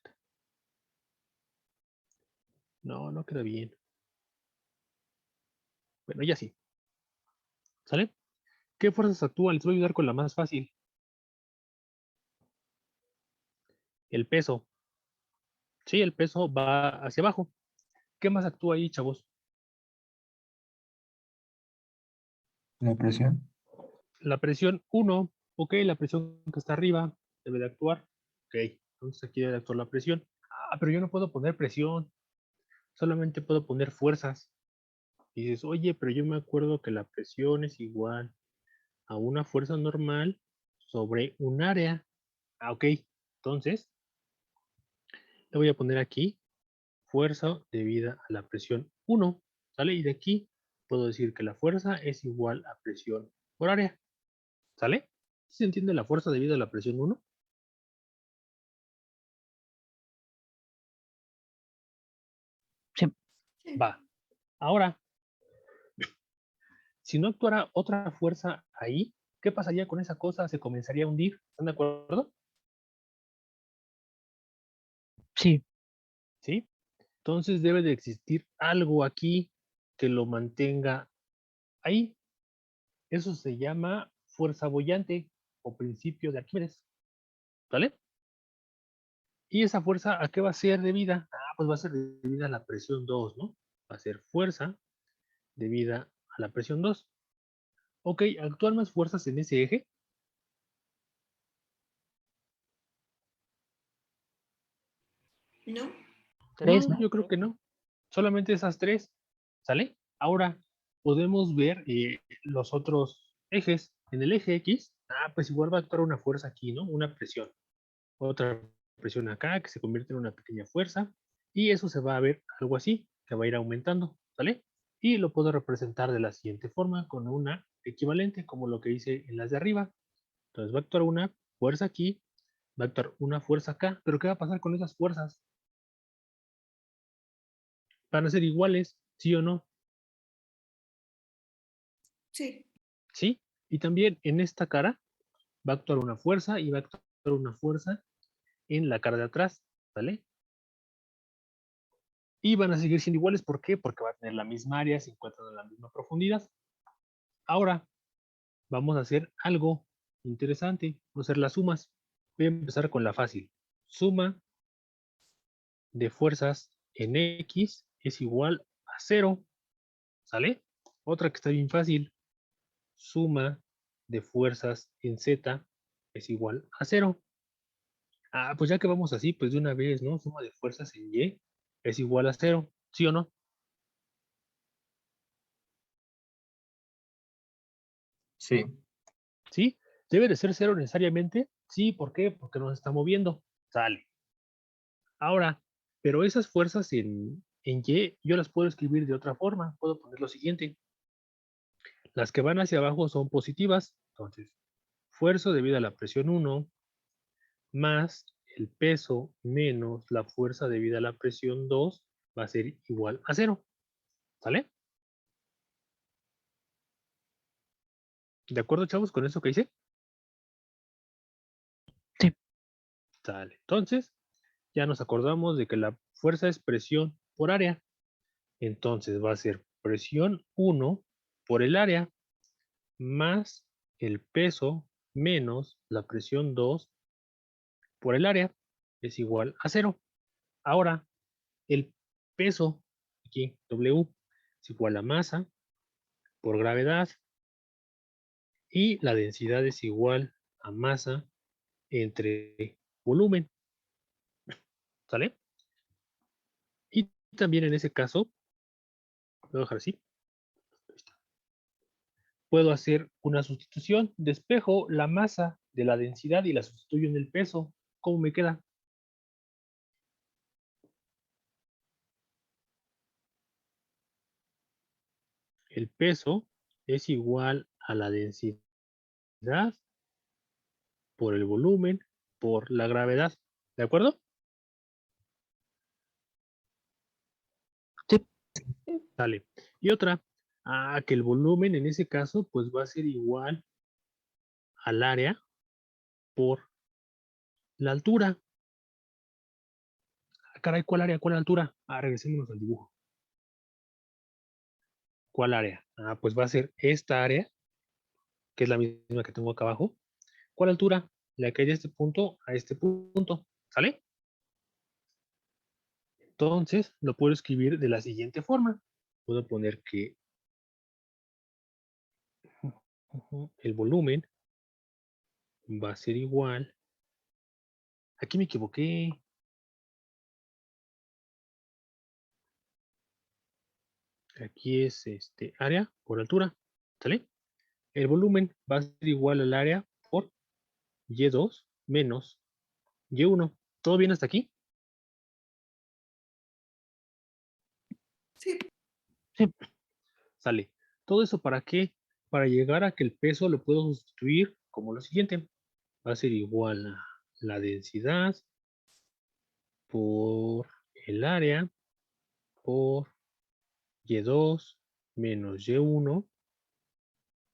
no, no queda bien. Bueno, ya sí. ¿Sale? ¿Qué fuerzas actúan? Les voy a ayudar con la más fácil. El peso. Sí, el peso va hacia abajo. ¿Qué más actúa ahí, chavos? La presión. La presión 1. Ok, la presión que está arriba debe de actuar. Ok, entonces aquí debe de actuar la presión. Ah, pero yo no puedo poner presión. Solamente puedo poner fuerzas. Y dices, oye, pero yo me acuerdo que la presión es igual a una fuerza normal sobre un área. Ah, ok. Entonces, le voy a poner aquí fuerza debida a la presión 1, ¿sale? Y de aquí puedo decir que la fuerza es igual a presión por área, ¿sale? ¿Sí se entiende la fuerza debida a la presión 1? Va. Ahora, si no actuara otra fuerza ahí, ¿qué pasaría con esa cosa? Se comenzaría a hundir. ¿Están de acuerdo? Sí, ¿Sí? Entonces debe de existir algo aquí que lo mantenga ahí. Eso se llama fuerza boyante o principio de Arquímedes. ¿Vale? ¿Y esa fuerza a qué va a ser debida? Pues va a ser debida a la presión 2, ¿no? Va a ser fuerza debida a la presión 2. Ok, ¿actúan más fuerzas en ese eje? ¿No? 3, No, ¿no? yo creo que no. Solamente esas 3. ¿Sale? Ahora podemos ver los otros ejes. En el eje X, pues igual va a actuar una fuerza aquí, ¿no? Una presión. Otra presión acá que se convierte en una pequeña fuerza. Y eso se va a ver algo así, que va a ir aumentando. ¿Sale? Y lo puedo representar de la siguiente forma, con una equivalente, como lo que hice en las de arriba. Entonces va a actuar una fuerza aquí, va a actuar una fuerza acá. Pero ¿qué va a pasar con esas fuerzas? ¿Van a ser iguales? ¿Sí o no? Sí. ¿Sí? Y también en esta cara va a actuar una fuerza y va a actuar una fuerza en la cara de atrás, ¿vale? Y van a seguir siendo iguales, ¿por qué? Porque va a tener la misma área, se encuentran en la misma profundidad. Ahora, vamos a hacer algo interesante, vamos a hacer las sumas. Voy a empezar con la fácil. Suma de fuerzas en X es igual a 0, ¿sale? Otra que está bien fácil. Suma de fuerzas en Z es igual a 0. Pues ya que vamos así, pues de una vez, ¿no? Suma de fuerzas en Y es igual a 0, ¿sí o no? Sí. ¿Sí? ¿Debe de ser 0 necesariamente? Sí, ¿por qué? Porque nos está moviendo. Sale. Ahora, pero esas fuerzas en Y, yo las puedo escribir de otra forma. Puedo poner lo siguiente. Las que van hacia abajo son positivas. Entonces, fuerza debido a la presión 1 más el peso menos la fuerza debido a la presión 2 va a ser igual a 0. ¿Sale? ¿De acuerdo, chavos, con eso que hice? Sí. Sale. Entonces, ya nos acordamos de que la fuerza es presión por área. Entonces va a ser presión 1 por el área más el peso menos la presión 2 por el área es igual a 0. Ahora, el peso, aquí, W, es igual a masa por gravedad y la densidad es igual a masa entre volumen. ¿Sale? Y también en ese caso, voy a dejar así. Puedo hacer una sustitución. Despejo la masa de la densidad y la sustituyo en el peso. ¿Cómo me queda? El peso es igual a la densidad por el volumen por la gravedad. ¿De acuerdo? Sí. Dale. Y otra, que el volumen en ese caso pues va a ser igual al área por la altura. Caray, ¿cuál área? ¿Cuál altura? Regresémonos al dibujo. ¿Cuál área? Pues va a ser esta área, que es la misma que tengo acá abajo. ¿Cuál altura? La que hay de este punto a este punto. ¿Sale? Entonces, lo puedo escribir de la siguiente forma. Puedo poner que el volumen va a ser igual. Aquí me equivoqué. Aquí es área por altura. ¿Sale? El volumen va a ser igual al área por Y2 menos Y1. ¿Todo bien hasta aquí? Sí. Sí. Sale. ¿Todo eso para qué? Para llegar a que el peso lo puedo sustituir como lo siguiente. Va a ser igual a la densidad por el área por Y2 menos Y1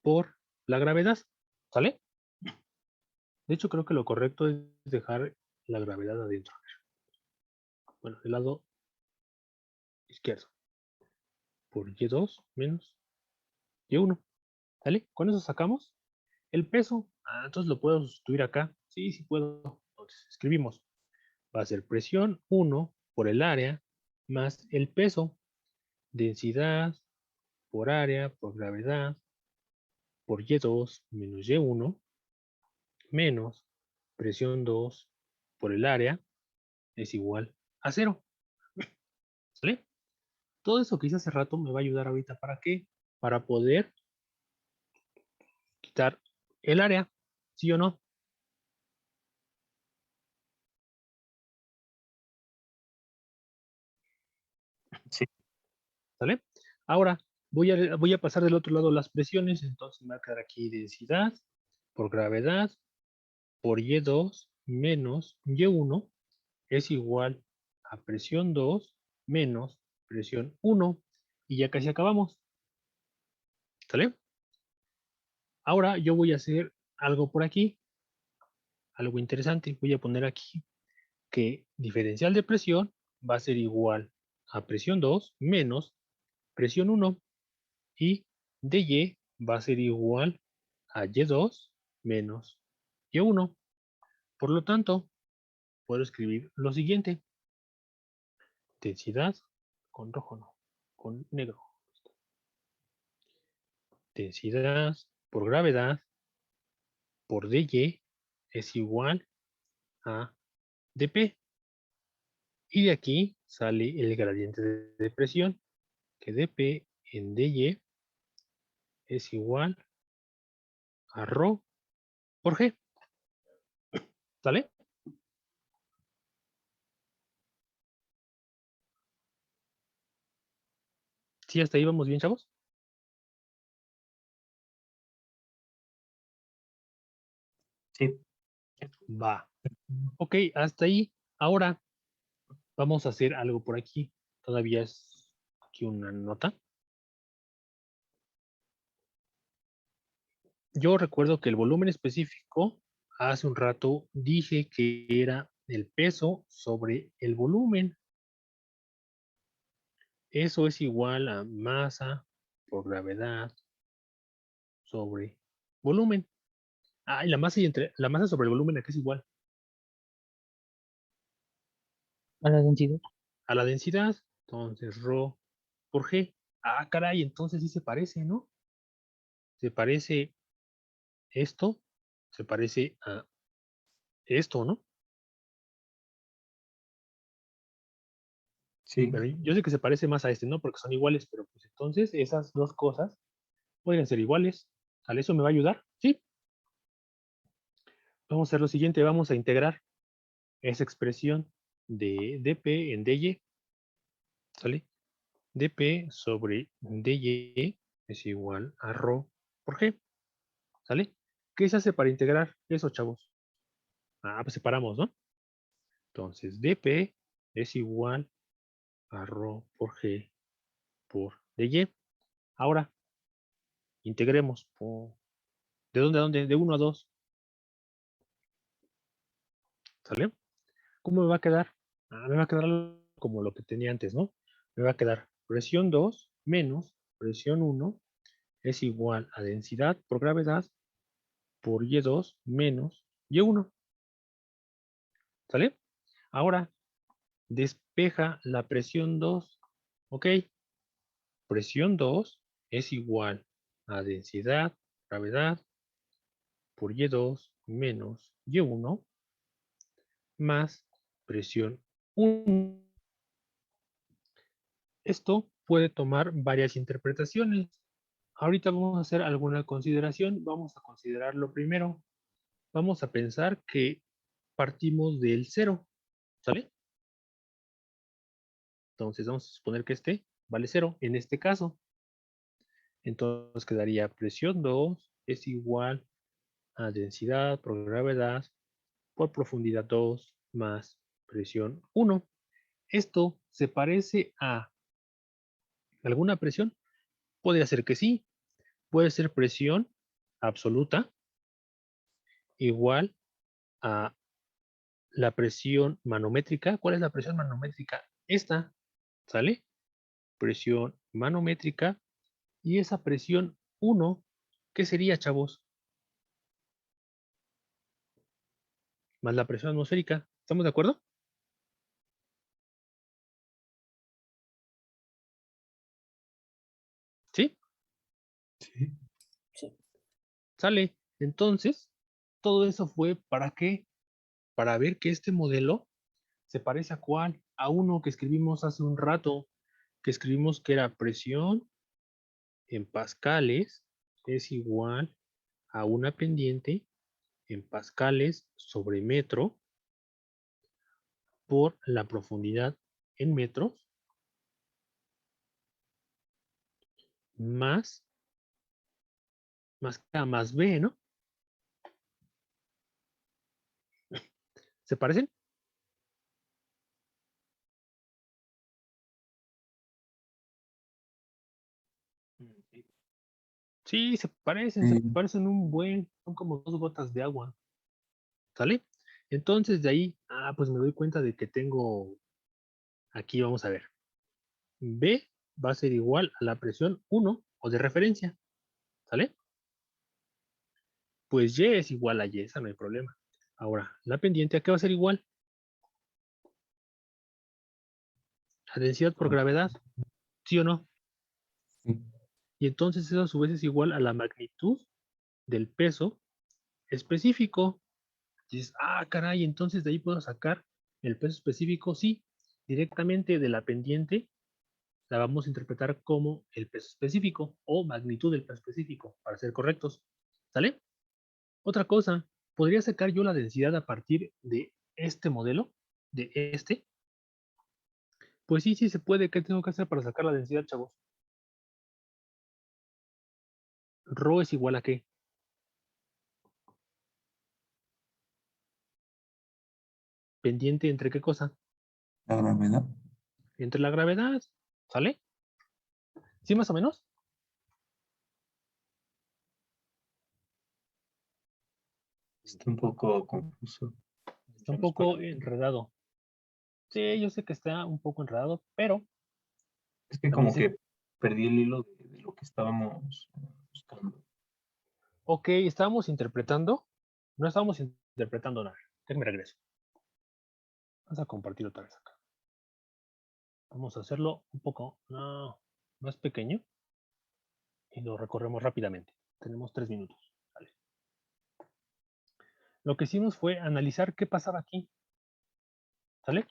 por la gravedad. ¿Sale? De hecho, creo que lo correcto es dejar la gravedad adentro. Bueno, el lado izquierdo. Por Y2 menos Y1. ¿Sale? Con eso sacamos el peso. Entonces lo puedo sustituir acá. Sí, sí puedo. Entonces escribimos. Va a ser presión 1 por el área más el peso. Densidad por área por gravedad por Y2 menos Y1 menos presión 2 por el área es igual a 0. ¿Sale? Todo eso que hice hace rato me va a ayudar ahorita. ¿Para qué? Para poder quitar el área. ¿Sí o no? Sí. ¿Sale? Ahora voy a pasar del otro lado las presiones. Entonces me va a quedar aquí densidad por gravedad por Y2 menos Y1 es igual a presión 2 menos presión 1. Y ya casi acabamos. ¿Sale? Ahora yo voy a hacer algo por aquí. Algo interesante. Voy a poner aquí que diferencial de presión va a ser igual a presión 2 menos presión 1. Y dy va a ser igual a Y2 menos Y1. Por lo tanto, puedo escribir lo siguiente. Densidad con rojo no, con negro. Densidad por gravedad por dy es igual a dp. Y de aquí sale el gradiente de presión, que dp en dy es igual a ρ por g. ¿Sale? ¿Sí hasta ahí vamos bien, chavos? Sí. Va. Ok, hasta ahí. Ahora vamos a hacer algo por aquí. Todavía es aquí una nota. Yo recuerdo que el volumen específico, hace un rato dije que era el peso sobre el volumen. Eso es igual a masa por gravedad sobre volumen. Y la masa, la masa sobre el volumen, ¿a qué es igual? A la densidad. A la densidad. Entonces, ρ por g. Caray, entonces sí se parece, ¿no? Se parece esto, se parece a esto, ¿no? Sí. Pero yo sé que se parece más a este, ¿no? Porque son iguales, pero pues entonces esas dos cosas podrían ser iguales. ¿A eso me va a ayudar? Sí. Vamos a hacer lo siguiente, vamos a integrar esa expresión de dp en dy, ¿sale? dp sobre dy es igual a ρ por g, ¿sale? ¿Qué se hace para integrar eso, chavos? Pues separamos, ¿no? Entonces, dp es igual a ρ por g por dy. Ahora, integremos ¿de dónde a dónde? De 1 a 2. ¿Sale? ¿Cómo me va a quedar? Me va a quedar como lo que tenía antes, ¿no? Me va a quedar presión 2 menos presión 1 es igual a densidad por gravedad por Y2 menos Y1. ¿Sale? Ahora, despeja la presión 2. Ok. Presión 2 es igual a densidad, gravedad por Y2 menos Y1 más presión 1. Esto puede tomar varias interpretaciones. Ahorita vamos a hacer alguna consideración. Vamos a considerar lo primero. Vamos a pensar que partimos del 0. ¿Sale? Entonces vamos a suponer que este vale 0 en este caso. Entonces quedaría presión 2 es igual a densidad por gravedad por profundidad 2 más presión 1. Esto se parece a ¿Alguna presión? Podría ser que sí. Puede ser presión absoluta igual a la presión manométrica. ¿Cuál es la presión manométrica? Esta, ¿sale? Presión manométrica. Y esa presión 1, ¿qué sería, chavos? Más la presión atmosférica. ¿Estamos de acuerdo? ¿Sí? Sí. Sale. Entonces, todo eso fue ¿para qué? Para ver que este modelo se parece a cuál, a uno que escribimos hace un rato, que escribimos que era presión en pascales es igual a una pendiente en pascales sobre metro por la profundidad en metros más A más B, ¿no? ¿Se parecen? Sí, se parecen un buen, son como 2 gotas de agua. ¿Sale? Entonces de ahí, pues me doy cuenta de que tengo, aquí vamos a ver, B va a ser igual a la presión 1 o de referencia. ¿Sale? Pues Y es igual a Y, esa no hay problema. Ahora, la pendiente, ¿a qué va a ser igual? La densidad por gravedad, ¿sí o no? Sí. Y entonces eso a su vez es igual a la magnitud del peso específico. Y dices, caray, entonces de ahí puedo sacar el peso específico. Sí, directamente de la pendiente la vamos a interpretar como el peso específico o magnitud del peso específico, para ser correctos. ¿Sale? Otra cosa, ¿podría sacar yo la densidad a partir de este modelo? De este. Pues sí, sí se puede. ¿Qué tengo que hacer para sacar la densidad, chavos? Rho es igual a ¿qué? Pendiente entre qué cosa? La gravedad. Entre la gravedad. ¿Sale? ¿Sí más o menos? Está un poco confuso. Está un poco enredado. Sí, yo sé que está un poco enredado, pero Es que como que perdí el hilo de lo que estábamos buscando. Ok, estábamos interpretando. No estábamos interpretando nada. Déjenme regreso. Vamos a compartir otra vez acá. Vamos a hacerlo un poco más pequeño y lo recorremos rápidamente. Tenemos 3 minutos. Vale. Lo que hicimos fue analizar qué pasaba aquí. ¿Sale?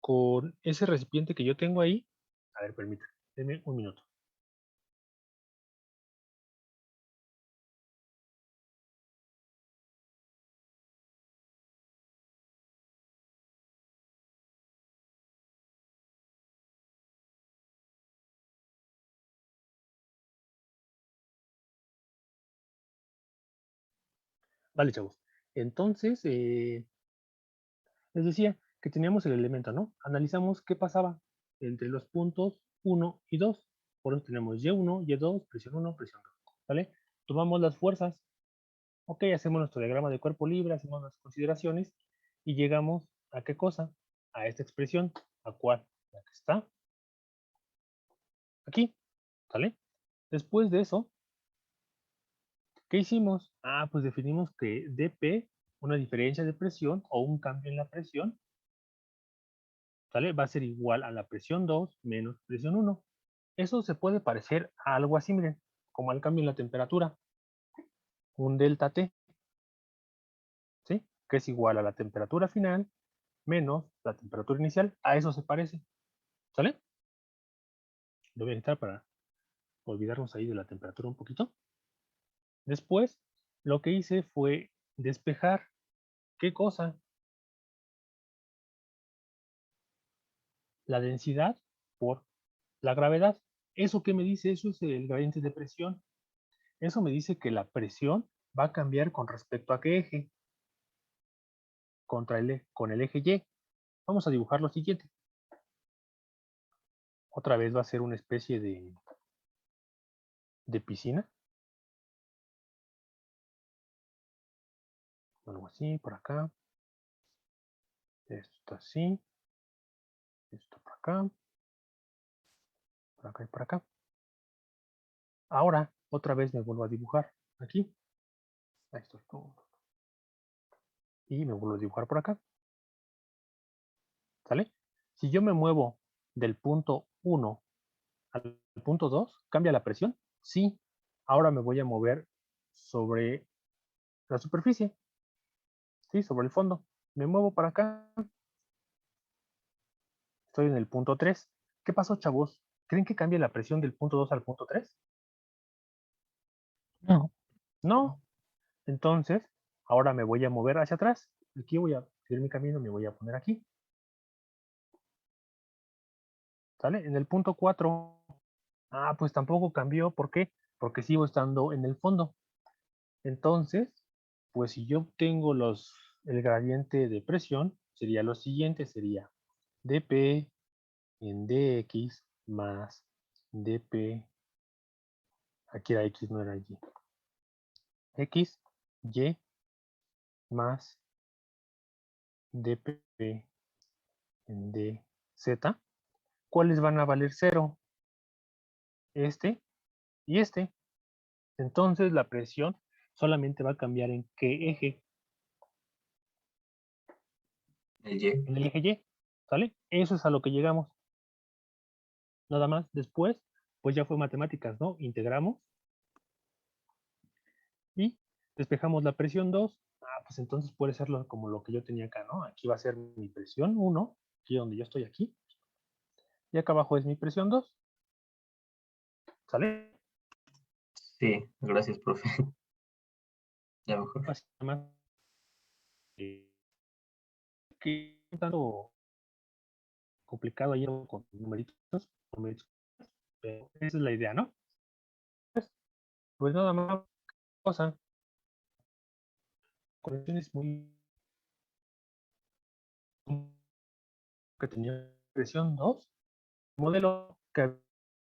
Con ese recipiente que yo tengo ahí. A ver, permítanme. Denme un minuto. Vale, chavos. Entonces, les decía que teníamos el elemento, ¿no? Analizamos qué pasaba entre los puntos 1 y 2. Por eso tenemos Y1, Y2, presión 1, presión 2. ¿Vale? Tomamos las fuerzas. Ok, hacemos nuestro diagrama de cuerpo libre, hacemos las consideraciones y llegamos a qué cosa? A esta expresión. ¿A cuál? La que está aquí. ¿Vale? Después de eso, ¿qué hicimos? Pues definimos que dP, una diferencia de presión o un cambio en la presión, ¿sale? Va a ser igual a la presión 2 menos presión 1. Eso se puede parecer a algo así, miren, como al cambio en la temperatura. Un delta T, ¿sí? Que es igual a la temperatura final menos la temperatura inicial. A eso se parece, ¿sale? Lo voy a quitar para olvidarnos ahí de la temperatura un poquito. Después, lo que hice fue despejar. ¿Qué cosa? La densidad por la gravedad. ¿Eso qué me dice? Eso es el gradiente de presión. Eso me dice que la presión va a cambiar con respecto a qué eje. Con el eje Y. Vamos a dibujar lo siguiente. Otra vez va a ser una especie de piscina. Algo así, por acá. Esto así. Esto por acá. Por acá y por acá. Ahora, otra vez me vuelvo a dibujar aquí. Ahí estoy. Y me vuelvo a dibujar por acá. ¿Sale? Si yo me muevo del punto 1 al punto 2, ¿cambia la presión? Sí. Ahora me voy a mover sobre la superficie. Sí, sobre el fondo. Me muevo para acá. Estoy en el punto 3. ¿Qué pasó, chavos? ¿Creen que cambie la presión del punto 2 al punto 3? No. No. Entonces, ahora me voy a mover hacia atrás. Aquí voy a seguir mi camino, me voy a poner aquí. ¿Sale? En el punto 4. Ah, pues tampoco cambió. ¿Por qué? Porque sigo estando en el fondo. Entonces, pues si yo obtengo el gradiente de presión, sería lo siguiente, sería dP en dx más dp, aquí era x, no era y, x, y más dp en dz. ¿Cuáles van a valer 0? Este y este. Entonces la presión solamente va a cambiar en qué eje. El Y. En el eje Y. ¿Sale? Eso es a lo que llegamos. Nada más. Después, pues ya fue matemáticas, ¿no? Integramos. Y despejamos la presión 2. Ah, pues entonces puede ser como lo que yo tenía acá, ¿no? Aquí va a ser mi presión 1, aquí donde yo estoy aquí. Y acá abajo es mi presión 2. ¿Sale? Sí, gracias, profe. Ya mejor. Así nada más. Que tanto complicado ahí con numeritos, pero esa es la idea, ¿no? Pues nada más cosa. Conexiones muy que tenía presión 2. Modelo que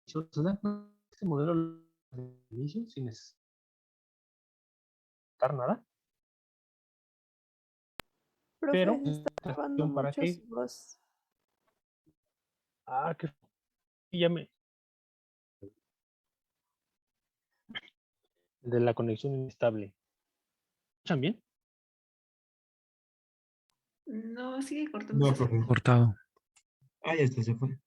este modelo de inicio sin necesitar nada. Pero Profe, se está grabando ¿para mucho qué? su voz. Ah, que ya me de la conexión inestable. ¿Escuchan bien? No, sigue cortando. No, profe. Cortado. Ah, ya está, se fue.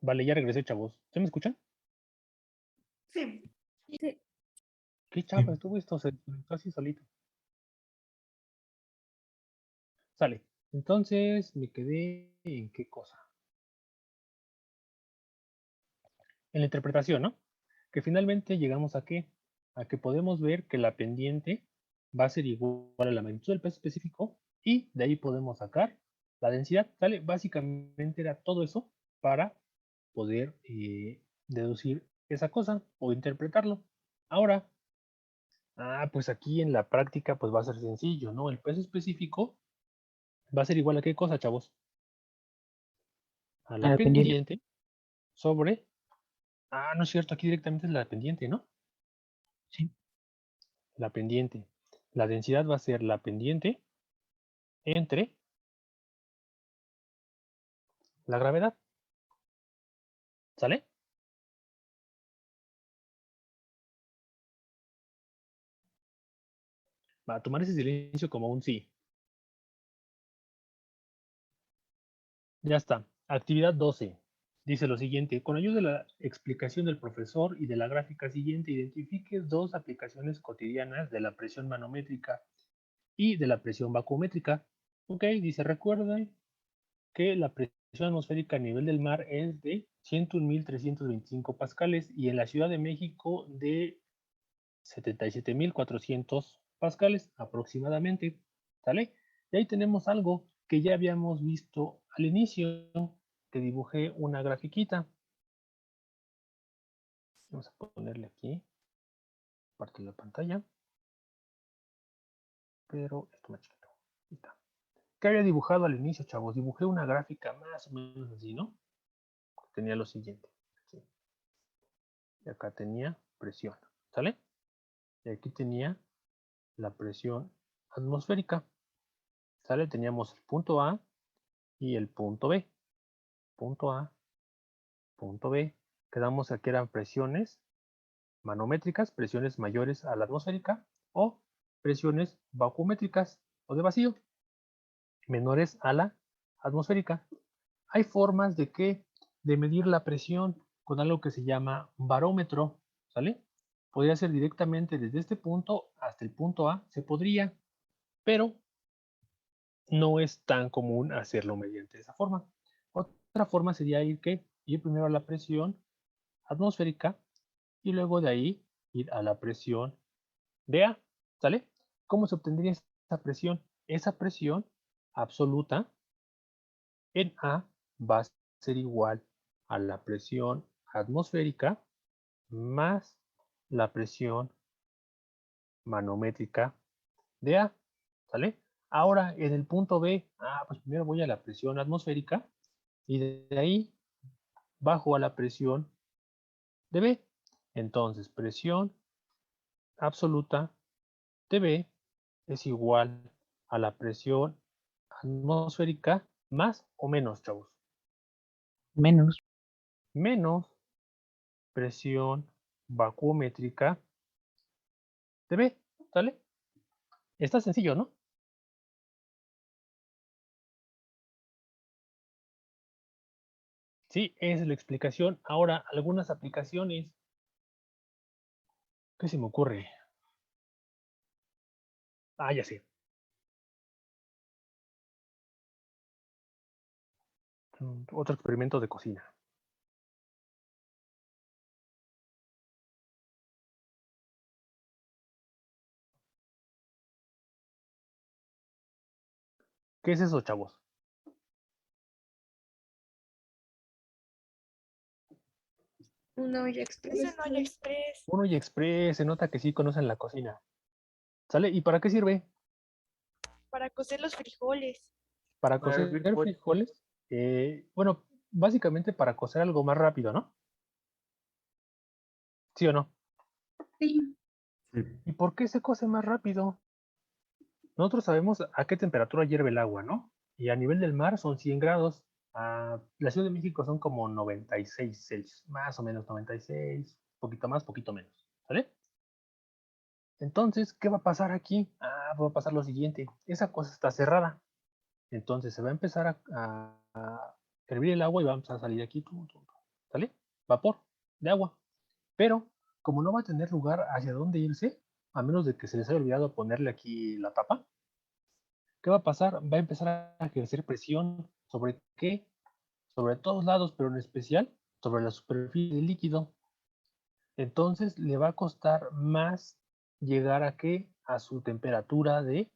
Vale, ya regresé, chavos. ¿Se me escuchan? Sí. Sí. Qué chapa, estuvo esto, se conectó así solito. Sale. Entonces me quedé en qué cosa. En la interpretación, ¿no? Que finalmente llegamos a qué? A que podemos ver que la pendiente va a ser igual a la magnitud del peso específico y de ahí podemos sacar la densidad. ¿Sale? Básicamente era todo eso para poder deducir esa cosa o interpretarlo. Ahora, pues aquí en la práctica pues va a ser sencillo, ¿no? El peso específico va a ser igual a qué cosa, chavos? A la A la pendiente. pendiente sobre... no es cierto, aquí directamente es la pendiente, ¿no? Sí. La pendiente. La densidad va a ser la pendiente entre la gravedad. ¿Sale? Va a tomar ese silencio como un sí. Ya está. Actividad 12. Dice lo siguiente, con ayuda de la explicación del profesor y de la gráfica siguiente, identifique dos aplicaciones cotidianas de la presión manométrica y de la presión vacuométrica. Ok, dice, recuerden que la presión atmosférica a nivel del mar es de 101.325 pascales y en la Ciudad de México de 77.400 pascales aproximadamente. ¿Sale? Y ahí tenemos algo que ya habíamos visto al inicio, que dibujé una grafiquita. Vamos a ponerle aquí parte de la pantalla. Pero esto más chiquito. Ahí está. ¿Qué había dibujado al inicio, chavos? Dibujé una gráfica más o menos así, ¿no? Tenía lo siguiente. Aquí. Y acá tenía presión. ¿Sale? Y aquí tenía la presión atmosférica. ¿Sale? Teníamos el punto A y el punto B. Punto A, punto B. Quedamos aquí eran presiones manométricas, presiones mayores a la atmosférica, o presiones vacuométricas o de vacío, menores a la atmosférica. Hay formas de medir la presión con algo que se llama barómetro, ¿sale? Podría ser directamente desde este punto hasta el punto A, se podría, pero no es tan común hacerlo mediante esa forma. Otra forma sería ir primero a la presión atmosférica y luego de ahí ir a la presión de A, ¿sale? ¿Cómo se obtendría esa presión? Esa presión absoluta en A va a ser igual a la presión atmosférica más la presión manométrica de A, ¿sale? Ahora en el punto B, pues primero voy a la presión atmosférica y de ahí bajo a la presión de B. Entonces, presión absoluta de B es igual a la presión atmosférica más o menos, chavos. Menos. Menos presión vacuométrica de B, ¿sale? Está sencillo, ¿no? Sí, esa es la explicación. Ahora, algunas aplicaciones. ¿Qué se me ocurre? Ya sé. Otro experimento de cocina. ¿Qué es eso, chavos? Una olla express. Es una olla express. Uno y Express, se nota que sí conocen la cocina. ¿Sale? ¿Y para qué sirve? Para cocer los frijoles. Para Para cocer hervir frijoles. Bueno, básicamente para cocer algo más rápido, ¿no? ¿Sí o no? Sí. ¿Y por qué se cose más rápido? Nosotros sabemos a qué temperatura hierve el agua, ¿no? Y a nivel del mar son 100 grados. La Ciudad de México son como 96 Celsius, más o menos 96, poquito más, poquito menos, ¿sale? Entonces, ¿qué va a pasar aquí? Va a pasar lo siguiente, esa cosa está cerrada, entonces se va a empezar a hervir el agua y vamos a salir aquí, ¿sale? Vapor de agua, pero como no va a tener lugar hacia dónde irse, a menos de que se les haya olvidado ponerle aquí la tapa, ¿qué va a pasar? Va a empezar a ejercer presión ¿sobre qué? Sobre todos lados, pero en especial sobre la superficie del líquido. Entonces le va a costar más llegar a qué? A su temperatura de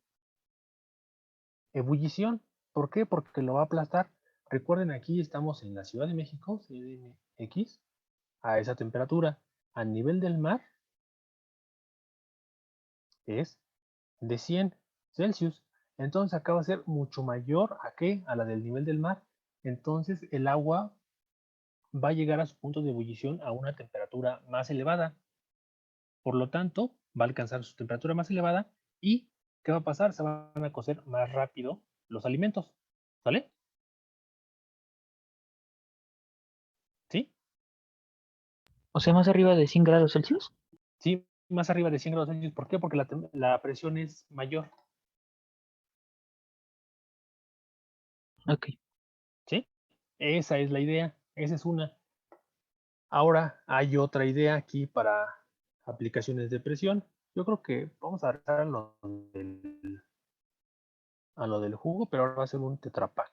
ebullición. ¿Por qué? Porque lo va a aplastar. Recuerden, aquí estamos en la Ciudad de México, CDMX, a esa temperatura. A nivel del mar es de 100 Celsius. Entonces acá va a ser mucho mayor a qué? A la del nivel del mar. Entonces el agua va a llegar a su punto de ebullición a una temperatura más elevada. Por lo tanto, va a alcanzar su temperatura más elevada y ¿qué va a pasar? Se van a cocer más rápido los alimentos. ¿Sale? ¿Sí? O sea, más arriba de 100 grados Celsius. Sí, más arriba de 100 grados Celsius. ¿Por qué? Porque la presión es mayor. Ok. ¿Sí? Esa es la idea. Esa es una. Ahora hay otra idea aquí para aplicaciones de presión. Yo creo que vamos a regresar a lo del jugo, pero ahora va a ser un Tetra Pak.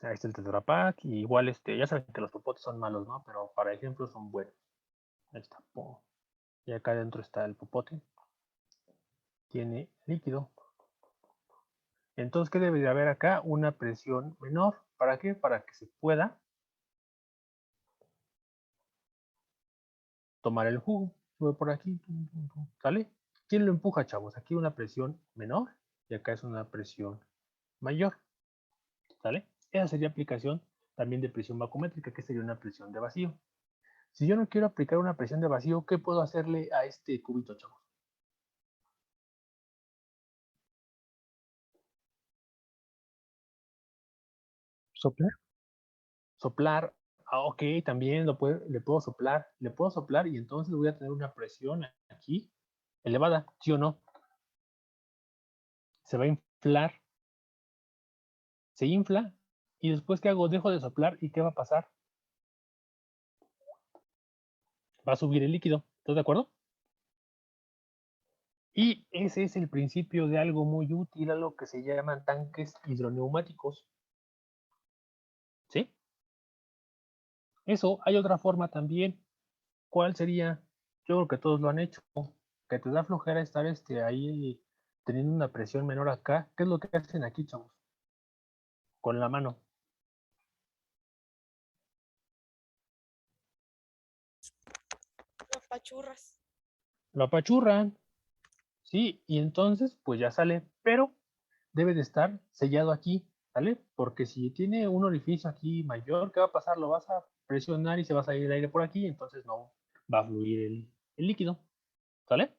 Ahí está el Tetra Pak. Y igual, ya saben que los popotes son malos, ¿no? Pero para ejemplo son buenos. Ahí está. Y acá adentro está el popote. Tiene líquido. Entonces, ¿qué debe de haber acá? Una presión menor. ¿Para qué? Para que se pueda tomar el jugo. Sube por aquí. ¿Sale? ¿Quién lo empuja, chavos? Aquí una presión menor y acá es una presión mayor. ¿Sale? Esa sería aplicación también de presión vacuométrica, que sería una presión de vacío. Si yo no quiero aplicar una presión de vacío, ¿qué puedo hacerle a este cubito, chavos? ¿Soplar? Soplar. Ok, también le puedo soplar. Le puedo soplar y entonces voy a tener una presión aquí elevada, ¿sí o no? Se va a inflar. Se infla y después ¿qué hago? Dejo de soplar y ¿qué va a pasar? Va a subir el líquido. ¿Estás de acuerdo? Y ese es el principio de algo muy útil, algo que se llaman tanques hidroneumáticos. ¿Sí? Eso, hay otra forma también. ¿Cuál sería? Yo creo que todos lo han hecho. Que te da flojera estar ahí teniendo una presión menor acá. ¿Qué es lo que hacen aquí, chavos? Con la mano. Lo apachurras. Lo apachurran. Sí, y entonces pues ya sale, pero debe de estar sellado aquí, ¿sale? Porque si tiene un orificio aquí mayor, ¿qué va a pasar? Lo vas a presionar y se va a salir el aire por aquí, entonces no va a fluir el líquido, ¿sale?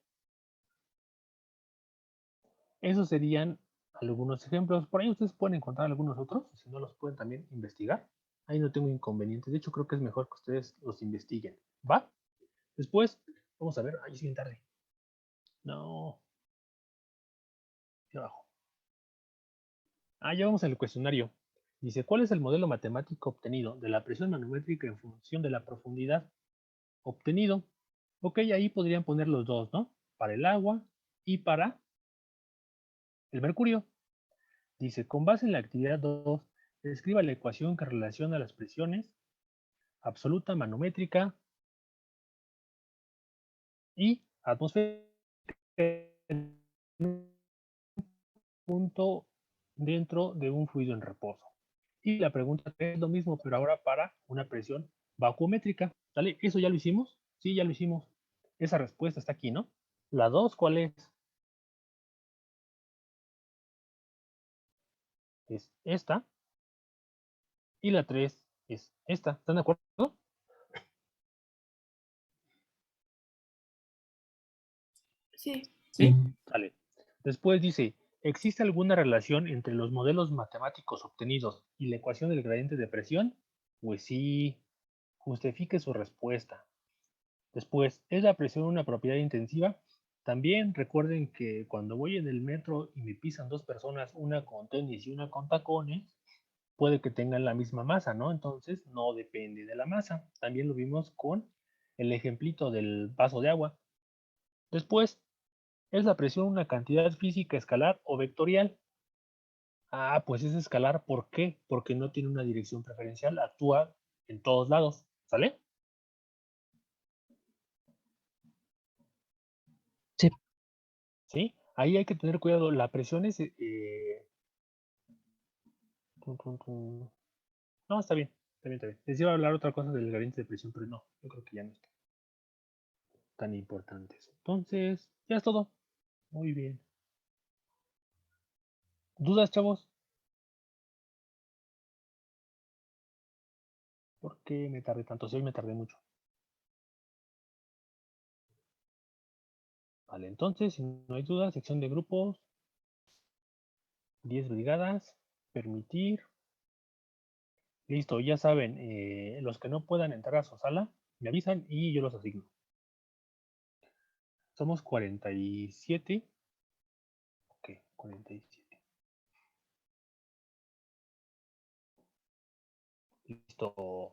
Esos serían algunos ejemplos. Por ahí ustedes pueden encontrar algunos otros, si no los pueden también investigar. Ahí no tengo inconveniente. De hecho, creo que es mejor que ustedes los investiguen. ¿Va? Después, vamos a ver. Ay, es bien tarde. No. Aquí abajo. Ya vamos al cuestionario. Dice, ¿cuál es el modelo matemático obtenido de la presión manométrica en función de la profundidad obtenido? Ok, ahí podrían poner los dos, ¿no? Para el agua y para el mercurio. Dice, con base en la actividad 2, escriba la ecuación que relaciona las presiones absoluta manométrica y atmosférica en un punto dentro de un fluido en reposo. Y la pregunta es lo mismo, pero ahora para una presión vacuométrica. ¿Sale? ¿Eso ya lo hicimos? Sí, ya lo hicimos. Esa respuesta está aquí, ¿no? La 2, ¿cuál es? Es esta. Y la 3 es esta. ¿Están de acuerdo? Sí. Sí. Sale. Después dice, ¿existe alguna relación entre los modelos matemáticos obtenidos y la ecuación del gradiente de presión? Pues sí. Justifique su respuesta. Después, ¿es la presión una propiedad intensiva? También recuerden que cuando voy en el metro y me pisan dos personas, una con tenis y una con tacones, puede que tengan la misma masa, ¿no? Entonces no depende de la masa. También lo vimos con el ejemplito del vaso de agua. Después, ¿es la presión una cantidad física escalar o vectorial? Pues es escalar. ¿Por qué? Porque no tiene una dirección preferencial, actúa en todos lados. ¿Sale? Sí. ¿Sí? Ahí hay que tener cuidado. La presión es... No, está bien. Está bien, está bien. Les iba a hablar otra cosa del gradiente de presión, pero no. Yo creo que ya no está tan importante eso. Entonces, ya es todo. Muy bien. ¿Dudas, chavos? ¿Por qué me tardé tanto? Sí, hoy me tardé mucho. Vale, entonces, si no hay dudas, sección de grupos, 10 brigadas, permitir. Listo, ya saben, los que no puedan entrar a su sala, me avisan y yo los asigno. Somos 47. Ok, 47. Listo.